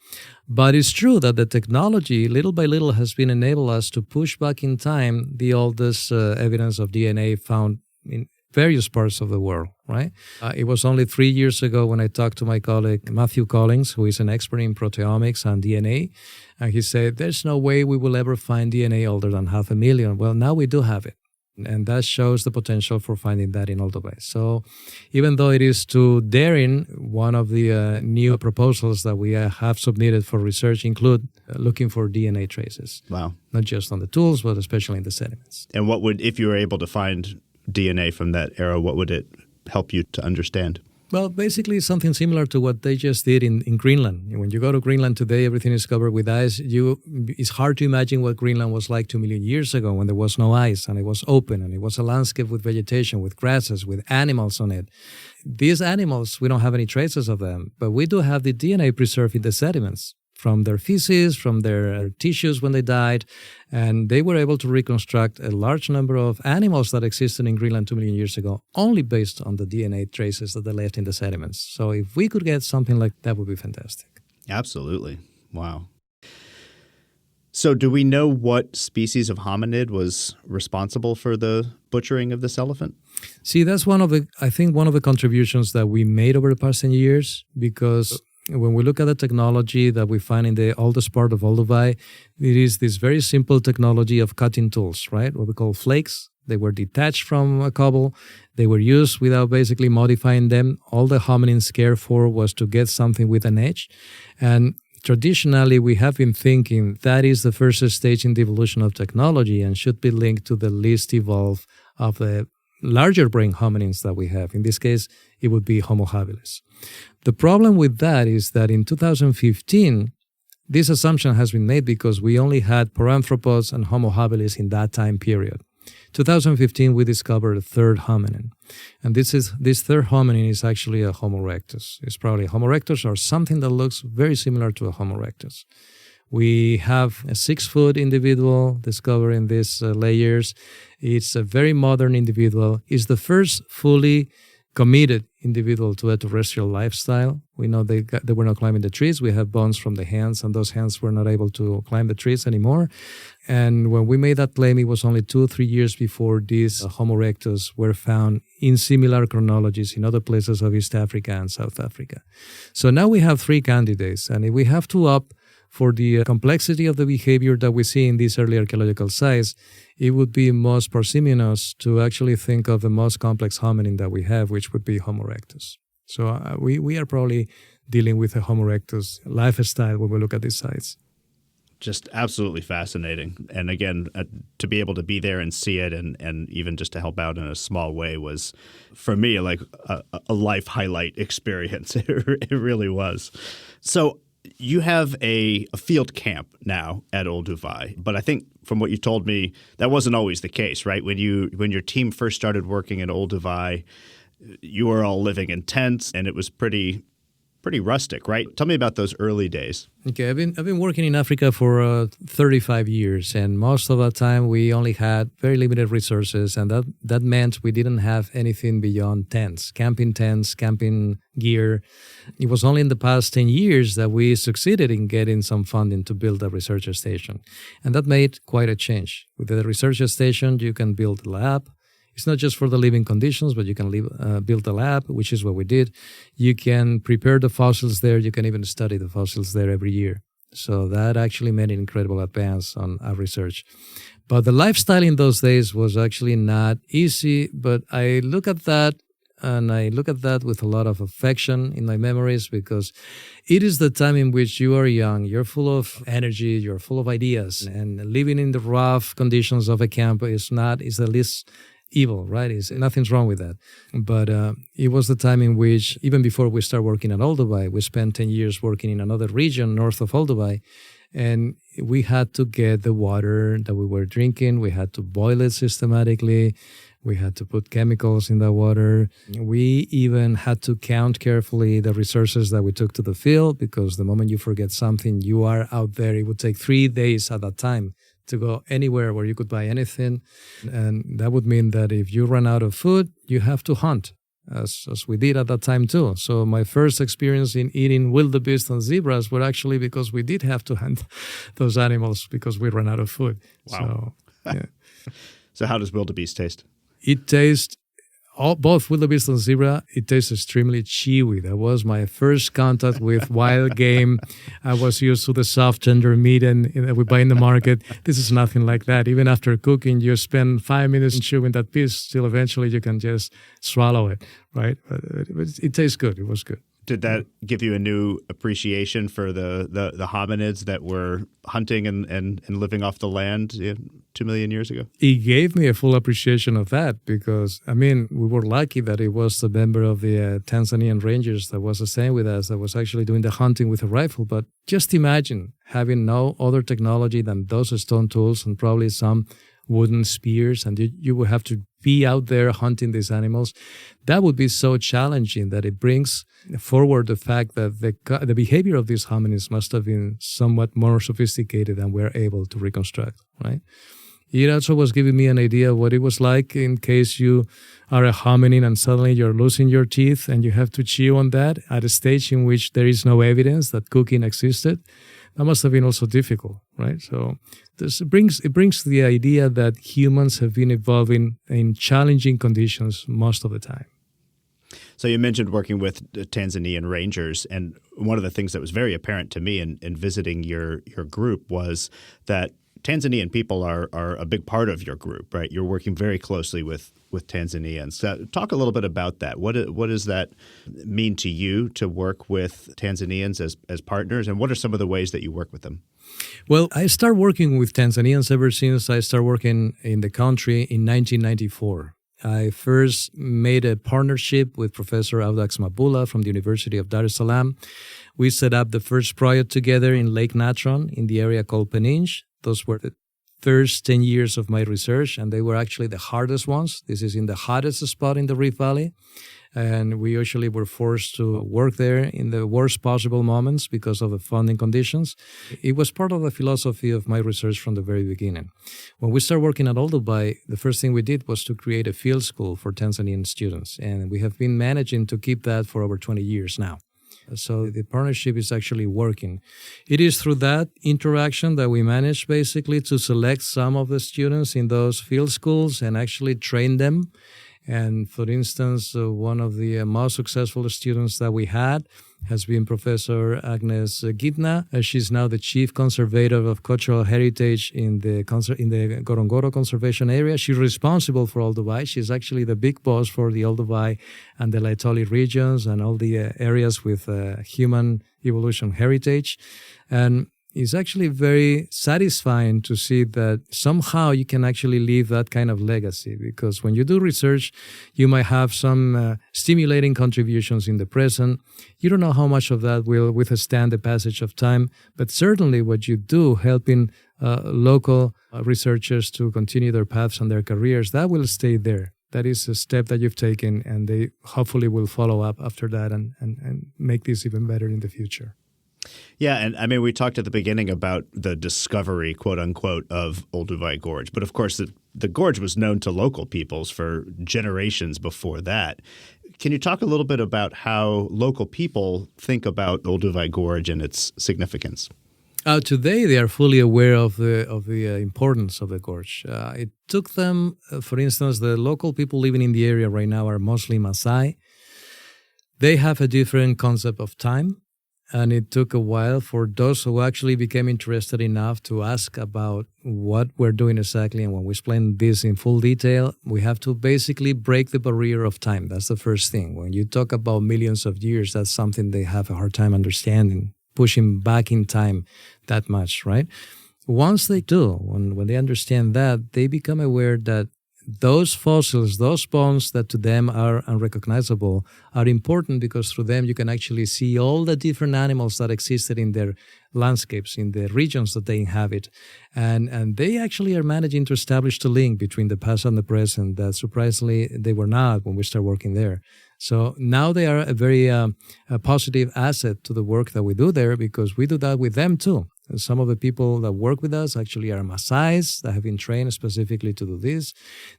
But it's true that the technology, little by little, has been enabled us to push back in time the oldest evidence of DNA found in various parts of the world, right? It was only 3 years ago when I talked to my colleague Matthew Collins, who is an expert in proteomics and DNA, and he said, there's no way we will ever find DNA older than 500,000. Well, now we do have it. And that shows the potential for finding that in Olduvai. So even though it is too daring, one of the new proposals that we have submitted for research include looking for DNA traces. Wow. Not just on the tools, but especially in the sediments. And if you were able to find DNA from that era, what would it help you to understand? Well, basically something similar to what they just did in Greenland. When you go to Greenland today, everything is covered with ice. It's hard to imagine what Greenland was like 2 million years ago when there was no ice and it was open and it was a landscape with vegetation, with grasses, with animals on it. These animals, we don't have any traces of them, but we do have the DNA preserved in the sediments from their feces, from their tissues when they died, and they were able to reconstruct a large number of animals that existed in Greenland 2 million years ago, only based on the DNA traces that they left in the sediments. So if we could get something like that, would be fantastic. Absolutely. Wow. So do we know what species of hominid was responsible for the butchering of this elephant? See, that's one of the contributions that we made over the past 10 years, because when we look at the technology that we find in the oldest part of Olduvai, it is this very simple technology of cutting tools, right? What we call flakes. They were detached from a cobble. They were used without basically modifying them. All the hominins cared for was to get something with an edge. And traditionally, we have been thinking that is the first stage in the evolution of technology and should be linked to the least evolved of the larger brain hominins that we have. In this case, it would be Homo habilis. The problem with that is that in 2015, this assumption has been made because we only had Paranthropus and Homo habilis in that time period. 2015, we discovered a third hominin. And this third hominin is actually a Homo erectus. It's probably a Homo erectus or something that looks very similar to a Homo erectus. We have a 6-foot individual discovered in these layers. It's a very modern individual. It's the first fully committed individual to a terrestrial lifestyle. We know they were not climbing the trees. We have bones from the hands, and those hands were not able to climb the trees anymore. And when we made that claim, it was only 2-3 years before these Homo erectus were found in similar chronologies in other places of East Africa and South Africa. So now we have 3 candidates, and if we have to opt for the complexity of the behavior that we see in these early archaeological sites, it would be most parsimonious to actually think of the most complex hominin that we have, which would be Homo erectus. So we are probably dealing with a Homo erectus lifestyle when we look at these sites. Just absolutely fascinating. And again, to be able to be there and see it and even just to help out in a small way was, for me, like a life highlight experience. It really was. So you have a field camp now at Olduvai, but I think from what you told me, that wasn't always the case, right? When your team first started working at Olduvai, you were all living in tents, and it was pretty rustic, right? Tell me about those early days. Okay, I've been working in Africa for 35 years, and most of that time we only had very limited resources, and that meant we didn't have anything beyond tents, camping gear. It was only in the past 10 years that we succeeded in getting some funding to build a research station, and that made quite a change. With the research station, you can build a lab. It's not just for the living conditions, but you can build a lab, which is what we did. You can prepare the fossils there. You can even study the fossils there every year. So that actually made an incredible advance on our research. But the lifestyle in those days was actually not easy. But I look at that, and I look at that with a lot of affection in my memories, because it is the time in which you are young, you're full of energy, you're full of ideas, and living in the rough conditions of a camp is the least evil, right? Nothing's wrong with that. But it was the time in which, even before we start working at Olduvai, we spent 10 years working in another region north of Olduvai. And we had to get the water that we were drinking. We had to boil it systematically. We had to put chemicals in that water. We even had to count carefully the resources that we took to the field, because the moment you forget something, you are out there. It would take 3 days at that time to go anywhere where you could buy anything. And that would mean that if you run out of food, you have to hunt, as we did at that time too. So my first experience in eating wildebeest and zebras were actually because we did have to hunt those animals because we ran out of food. Wow. So, yeah. So how does wildebeest taste? It tastes, both wildebeest and zebra, it tastes extremely chewy. That was my first contact with wild game. I was used to the soft, tender meat that we buy in the market. This is nothing like that. Even after cooking, you spend 5 minutes chewing that piece till eventually you can just swallow it, right? But it tastes good. It was good. Did that give you a new appreciation for the hominids that were hunting and living off the land 2 million years ago? It gave me a full appreciation of that because, we were lucky that it was the member of the Tanzanian Rangers that was staying with us that was actually doing the hunting with a rifle. But just imagine having no other technology than those stone tools and probably some wooden spears, and you would have to be out there hunting these animals. That would be so challenging that it brings forward the fact that the behavior of these hominids must have been somewhat more sophisticated than we're able to reconstruct, right? It also was giving me an idea of what it was like in case you are a hominin and suddenly you're losing your teeth and you have to chew on that at a stage in which there is no evidence that cooking existed. That must have been also difficult, right? So it brings the idea that humans have been evolving in challenging conditions most of the time. So you mentioned working with Tanzanian rangers, and one of the things that was very apparent to me in visiting your group was that Tanzanian people are a big part of your group, right? You're working very closely with Tanzanians. So talk a little bit about that. What does that mean to you to work with Tanzanians as partners, and what are some of the ways that you work with them? Well, I started working with Tanzanians ever since I started working in the country in 1994. I first made a partnership with Professor Audax Mabula from the University of Dar es Salaam. We set up the first project together in Lake Natron in the area called Peninj. Those were the first 10 years of my research, and they were actually the hardest ones. This is in the hottest spot in the Rift Valley, and we usually were forced to work there in the worst possible moments because of the funding conditions. It was part of the philosophy of my research from the very beginning. When we started working at Olduvai, the first thing we did was to create a field school for Tanzanian students, and we have been managing to keep that for over 20 years now. So the partnership is actually working. It is through that interaction that we manage basically to select some of the students in those field schools and actually train them. And for instance, one of the most successful students that we had has been Professor Agnes Gitna. She's now the Chief Conservator of Cultural Heritage in the Ngorongoro Conservation Area. She's responsible for Olduvai. She's actually the big boss for the Olduvai and the Laetoli regions and all the areas with human evolution heritage. And it's actually very satisfying to see that somehow you can actually leave that kind of legacy, because when you do research, you might have some stimulating contributions in the present. You don't know how much of that will withstand the passage of time, but certainly what you do helping local researchers to continue their paths and their careers, that will stay there. That is a step that you've taken, and they hopefully will follow up after that and make this even better in the future. Yeah, and we talked at the beginning about the discovery, quote unquote, of Olduvai Gorge. But of course, the gorge was known to local peoples for generations before that. Can you talk a little bit about how local people think about Olduvai Gorge and its significance? Today, they are fully aware of the importance of the gorge. It took them, for instance, the local people living in the area right now are mostly Maasai. They have a different concept of time. And it took a while for those who actually became interested enough to ask about what we're doing exactly. And when we explain this in full detail, we have to basically break the barrier of time. That's the first thing. When you talk about millions of years, that's something they have a hard time understanding, pushing back in time that much, right? Once they do, when they understand that, they become aware that those fossils, those bones that to them are unrecognizable, are important because through them you can actually see all the different animals that existed in their landscapes, in the regions that they inhabit. And they actually are managing to establish the link between the past and the present that surprisingly they were not when we started working there. So now they are a very a positive asset to the work that we do there because we do that with them too. Some of the people that work with us actually are Maasais that have been trained specifically to do this.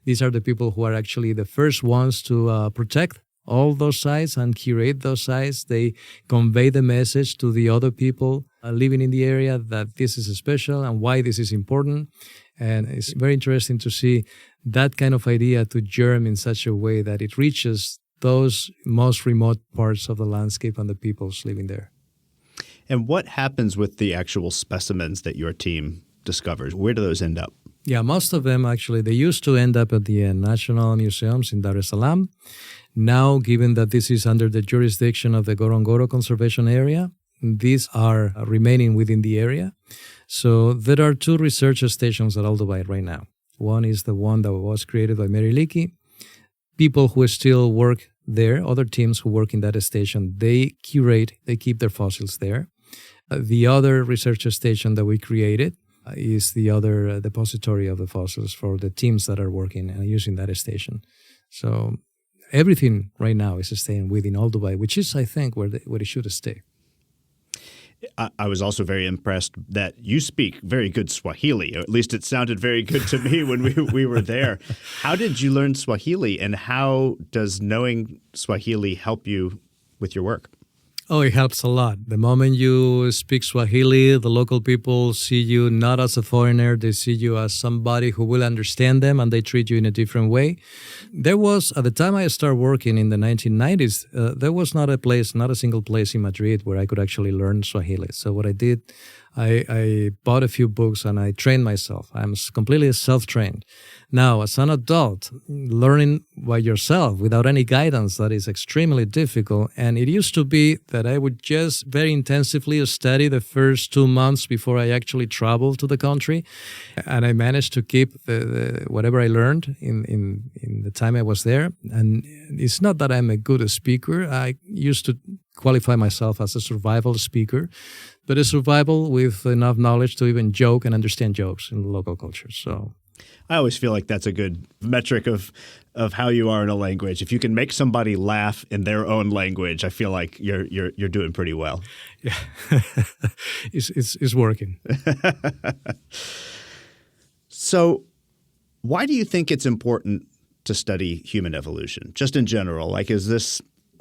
These are the people who are actually the first ones to protect all those sites and curate those sites. They convey the message to the other people living in the area that this is special and why this is important. And it's very interesting to see that kind of idea to germ in such a way that it reaches those most remote parts of the landscape and the peoples living there. And what happens with the actual specimens that your team discovers? Where do those end up? Yeah, most of them actually, they used to end up at the national museums in Dar es Salaam. Now, given that this is under the jurisdiction of the Ngorongoro Conservation Area, these are remaining within the area. So there are two research stations at Olduvai right now. One is the one that was created by Mary Leakey. People who still work there, other teams who work in that station, they curate, they keep their fossils there. The other research station that we created is the other depository of the fossils for the teams that are working and using that station. So everything right now is staying within Olduvai, which is, I think, where it should stay. I was also very impressed that you speak very good Swahili, or at least it sounded very good to me when we were there. How did you learn Swahili, and how does knowing Swahili help you with your work? Oh, it helps a lot. The moment you speak Swahili, the local people see you not as a foreigner. They see you as somebody who will understand them, and they treat you in a different way. There was, at the time I started working in the 1990s, there was not a single place in Madrid where I could actually learn Swahili. So what I did, I bought a few books and I trained myself. I'm completely self-trained. Now, as an adult, learning by yourself without any guidance, that is extremely difficult. And it used to be that I would just very intensively study the first 2 months before I actually traveled to the country. And I managed to keep the whatever I learned in the time I was there. And it's not that I'm a good speaker. I used to qualify myself as a survival speaker, but a survival with enough knowledge to even joke and understand jokes in the local culture. So I always feel like that's a good metric of how you are in a language. If you can make somebody laugh in their own language, I feel like you're doing pretty well. Yeah, it's working. So why do you think it's important to study human evolution, just in general? Like,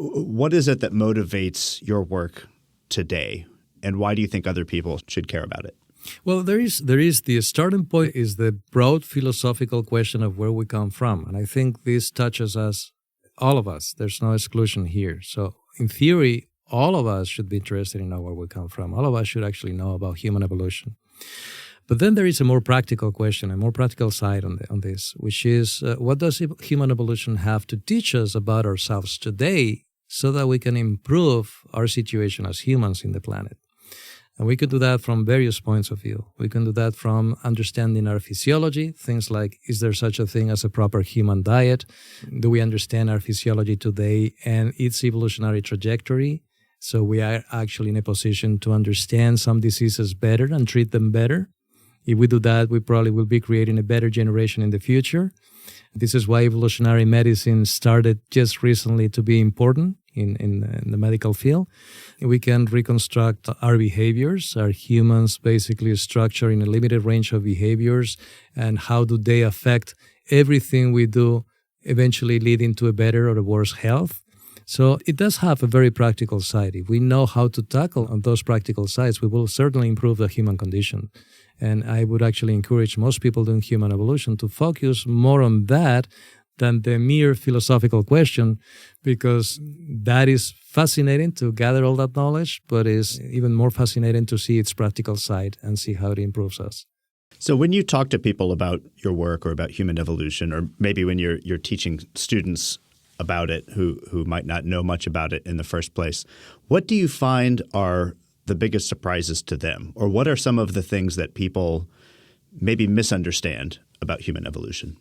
what is it that motivates your work today, and why do you think other people should care about it? Well, there is the starting point is the broad philosophical question of where we come from. And I think this touches us, all of us. There's no exclusion here. So in theory, all of us should be interested in knowing where we come from. All of us should actually know about human evolution. But then there is a more practical question, a more practical side on this, which is what does human evolution have to teach us about ourselves today so that we can improve our situation as humans in the planet? And we could do that from various points of view. We can do that from understanding our physiology, things like, is there such a thing as a proper human diet? Do we understand our physiology today and its evolutionary trajectory? So we are actually in a position to understand some diseases better and treat them better. If we do that, we probably will be creating a better generation in the future. This is why evolutionary medicine started just recently to be important in the medical field. We can reconstruct our behaviors, our humans basically structure in a limited range of behaviors, and how do they affect everything we do, eventually leading to a better or a worse health. So it does have a very practical side. If we know how to tackle on those practical sides, we will certainly improve the human condition. And I would actually encourage most people doing human evolution to focus more on that than the mere philosophical question, because that is fascinating to gather all that knowledge, but is even more fascinating to see its practical side and see how it improves us. So when you talk to people about your work or about human evolution, or maybe when you're teaching students about it who might not know much about it in the first place, what do you find are the biggest surprises to them? Or what are some of the things that people maybe misunderstand about human evolution?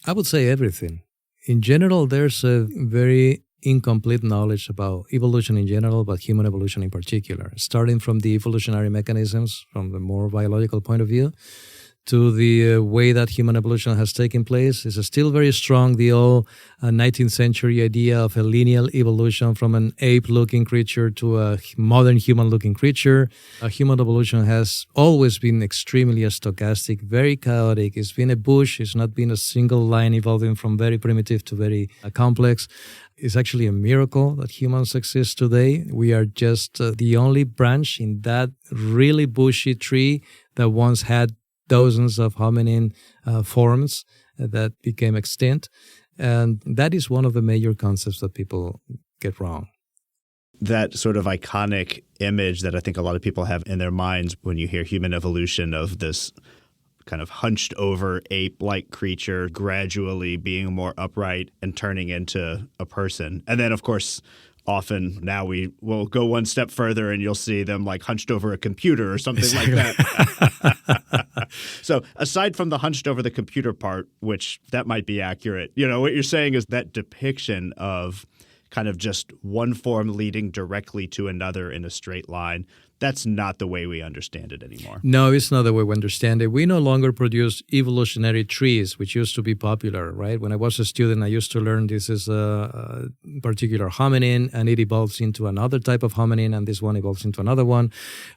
I would say everything. In general, there's a very incomplete knowledge about evolution in general, but human evolution in particular, starting from the evolutionary mechanisms from the more biological point of view to the way that human evolution has taken place. Is still very strong, the old 19th century idea of a linear evolution from an ape-looking creature to a modern human-looking creature. Human evolution has always been extremely stochastic, very chaotic. It's been a bush. It's not been a single line evolving from very primitive to very complex. It's actually a miracle that humans exist today. We are just the only branch in that really bushy tree that once had dozens of hominin forms that became extinct. And that is one of the major concepts that people get wrong. That sort of iconic image that I think a lot of people have in their minds when you hear human evolution of this kind of hunched over ape-like creature gradually being more upright and turning into a person. And then, of course, often now we will go one step further and you'll see them like hunched over a computer or something like that. So aside from the hunched over the computer part, which that might be accurate, what you're saying is that depiction of kind of just one form leading directly to another in a straight line, that's not the way we understand it anymore. No, it's not the way we understand it. We no longer produce evolutionary trees, which used to be popular, right? When I was a student, I used to learn this is a particular hominin, and it evolves into another type of hominin, and this one evolves into another one.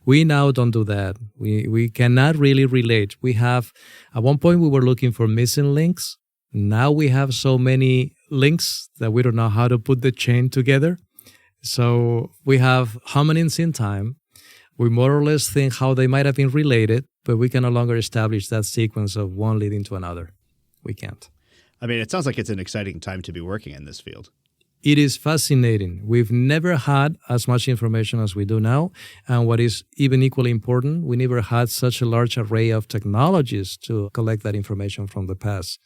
We now don't do that. We cannot really relate. We have, at one point, we were looking for missing links. Now we have so many links that we don't know how to put the chain together. So we have hominins in time. We more or less think how they might have been related, but we can no longer establish that sequence of one leading to another. We can't. I mean, it sounds like it's an exciting time to be working in this field. It is fascinating. We've never had as much information as we do now. And what is even equally important, we never had such a large array of technologies to collect that information from the past.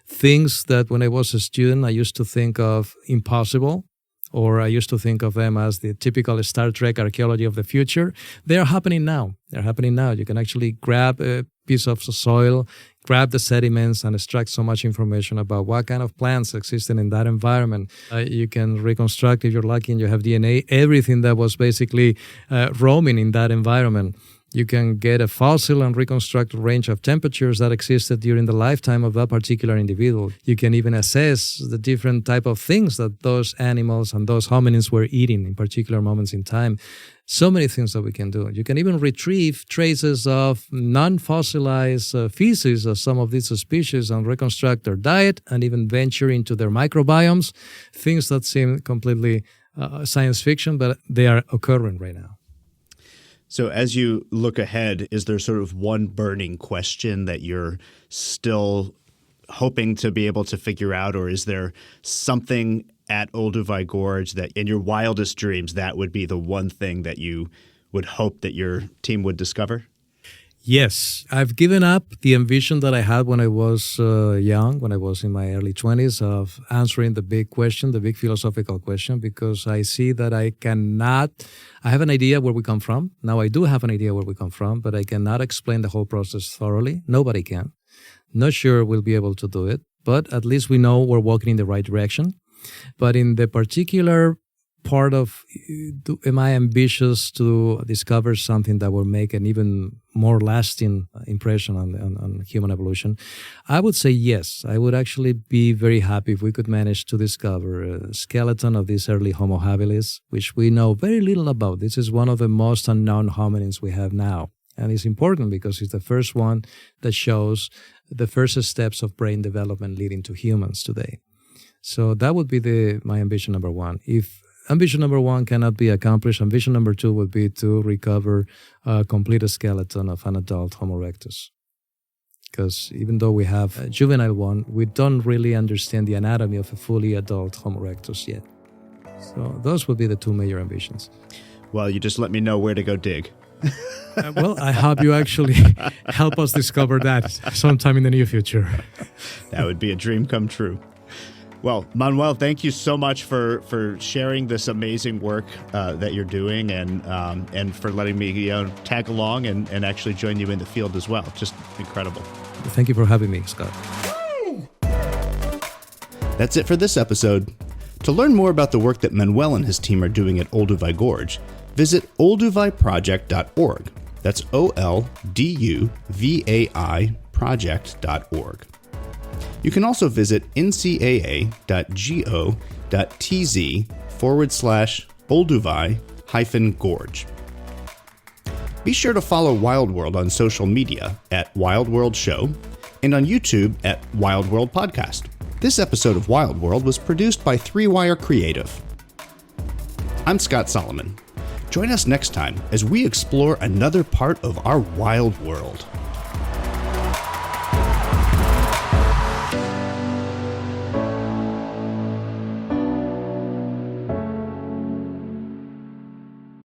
Things that when I was a student, I used to think of impossible, or I used to think of them as the typical Star Trek archaeology of the future. They're happening now. You can actually grab a piece of soil, grab the sediments, and extract so much information about what kind of plants existed in that environment. You can reconstruct, if you're lucky and you have DNA, everything that was basically roaming in that environment. You can get a fossil and reconstruct a range of temperatures that existed during the lifetime of that particular individual. You can even assess the different type of things that those animals and those hominins were eating in particular moments in time. So many things that we can do. You can even retrieve traces of non-fossilized feces of some of these species and reconstruct their diet and even venture into their microbiomes, things that seem completely science fiction, but they are occurring right now. So as you look ahead, is there sort of one burning question that you're still hoping to be able to figure out, or is there something at Olduvai Gorge that in your wildest dreams that would be the one thing that you would hope that your team would discover? Yes, I've given up the ambition that I had when I was young, when I was in my early 20s, of answering the big question, the big philosophical question, because I see that I have an idea where we come from. Now I do have an idea where we come from, but I cannot explain the whole process thoroughly. Nobody can. Not sure we'll be able to do it, but at least we know we're walking in the right direction. But in the particular part of, am I ambitious to discover something that will make an even more lasting impression on human evolution? I would say yes. I would actually be very happy if we could manage to discover a skeleton of this early Homo habilis, which we know very little about. This is one of the most unknown hominins we have now. And it's important because it's the first one that shows the first steps of brain development leading to humans today. So that would be my ambition number one. If ambition number one cannot be accomplished, ambition number two would be to recover a complete skeleton of an adult Homo erectus. Because even though we have a juvenile one, we don't really understand the anatomy of a fully adult Homo erectus yet. So those would be the two major ambitions. Well, you just let me know where to go dig. Well, I hope you actually help us discover that sometime in the near future. That would be a dream come true. Well, Manuel, thank you so much for sharing this amazing work that you're doing and for letting me tag along and actually join you in the field as well. Just incredible. Thank you for having me, Scott. That's it for this episode. To learn more about the work that Manuel and his team are doing at Olduvai Gorge, visit olduvaiproject.org. That's OLDUVAI project.org. You can also visit ncaa.go.tz/Olduvai-Gorge. Be sure to follow Wild World on social media at Wild World Show and on YouTube at Wild World Podcast. This episode of Wild World was produced by 3Wire Creative. I'm Scott Solomon. Join us next time as we explore another part of our wild world.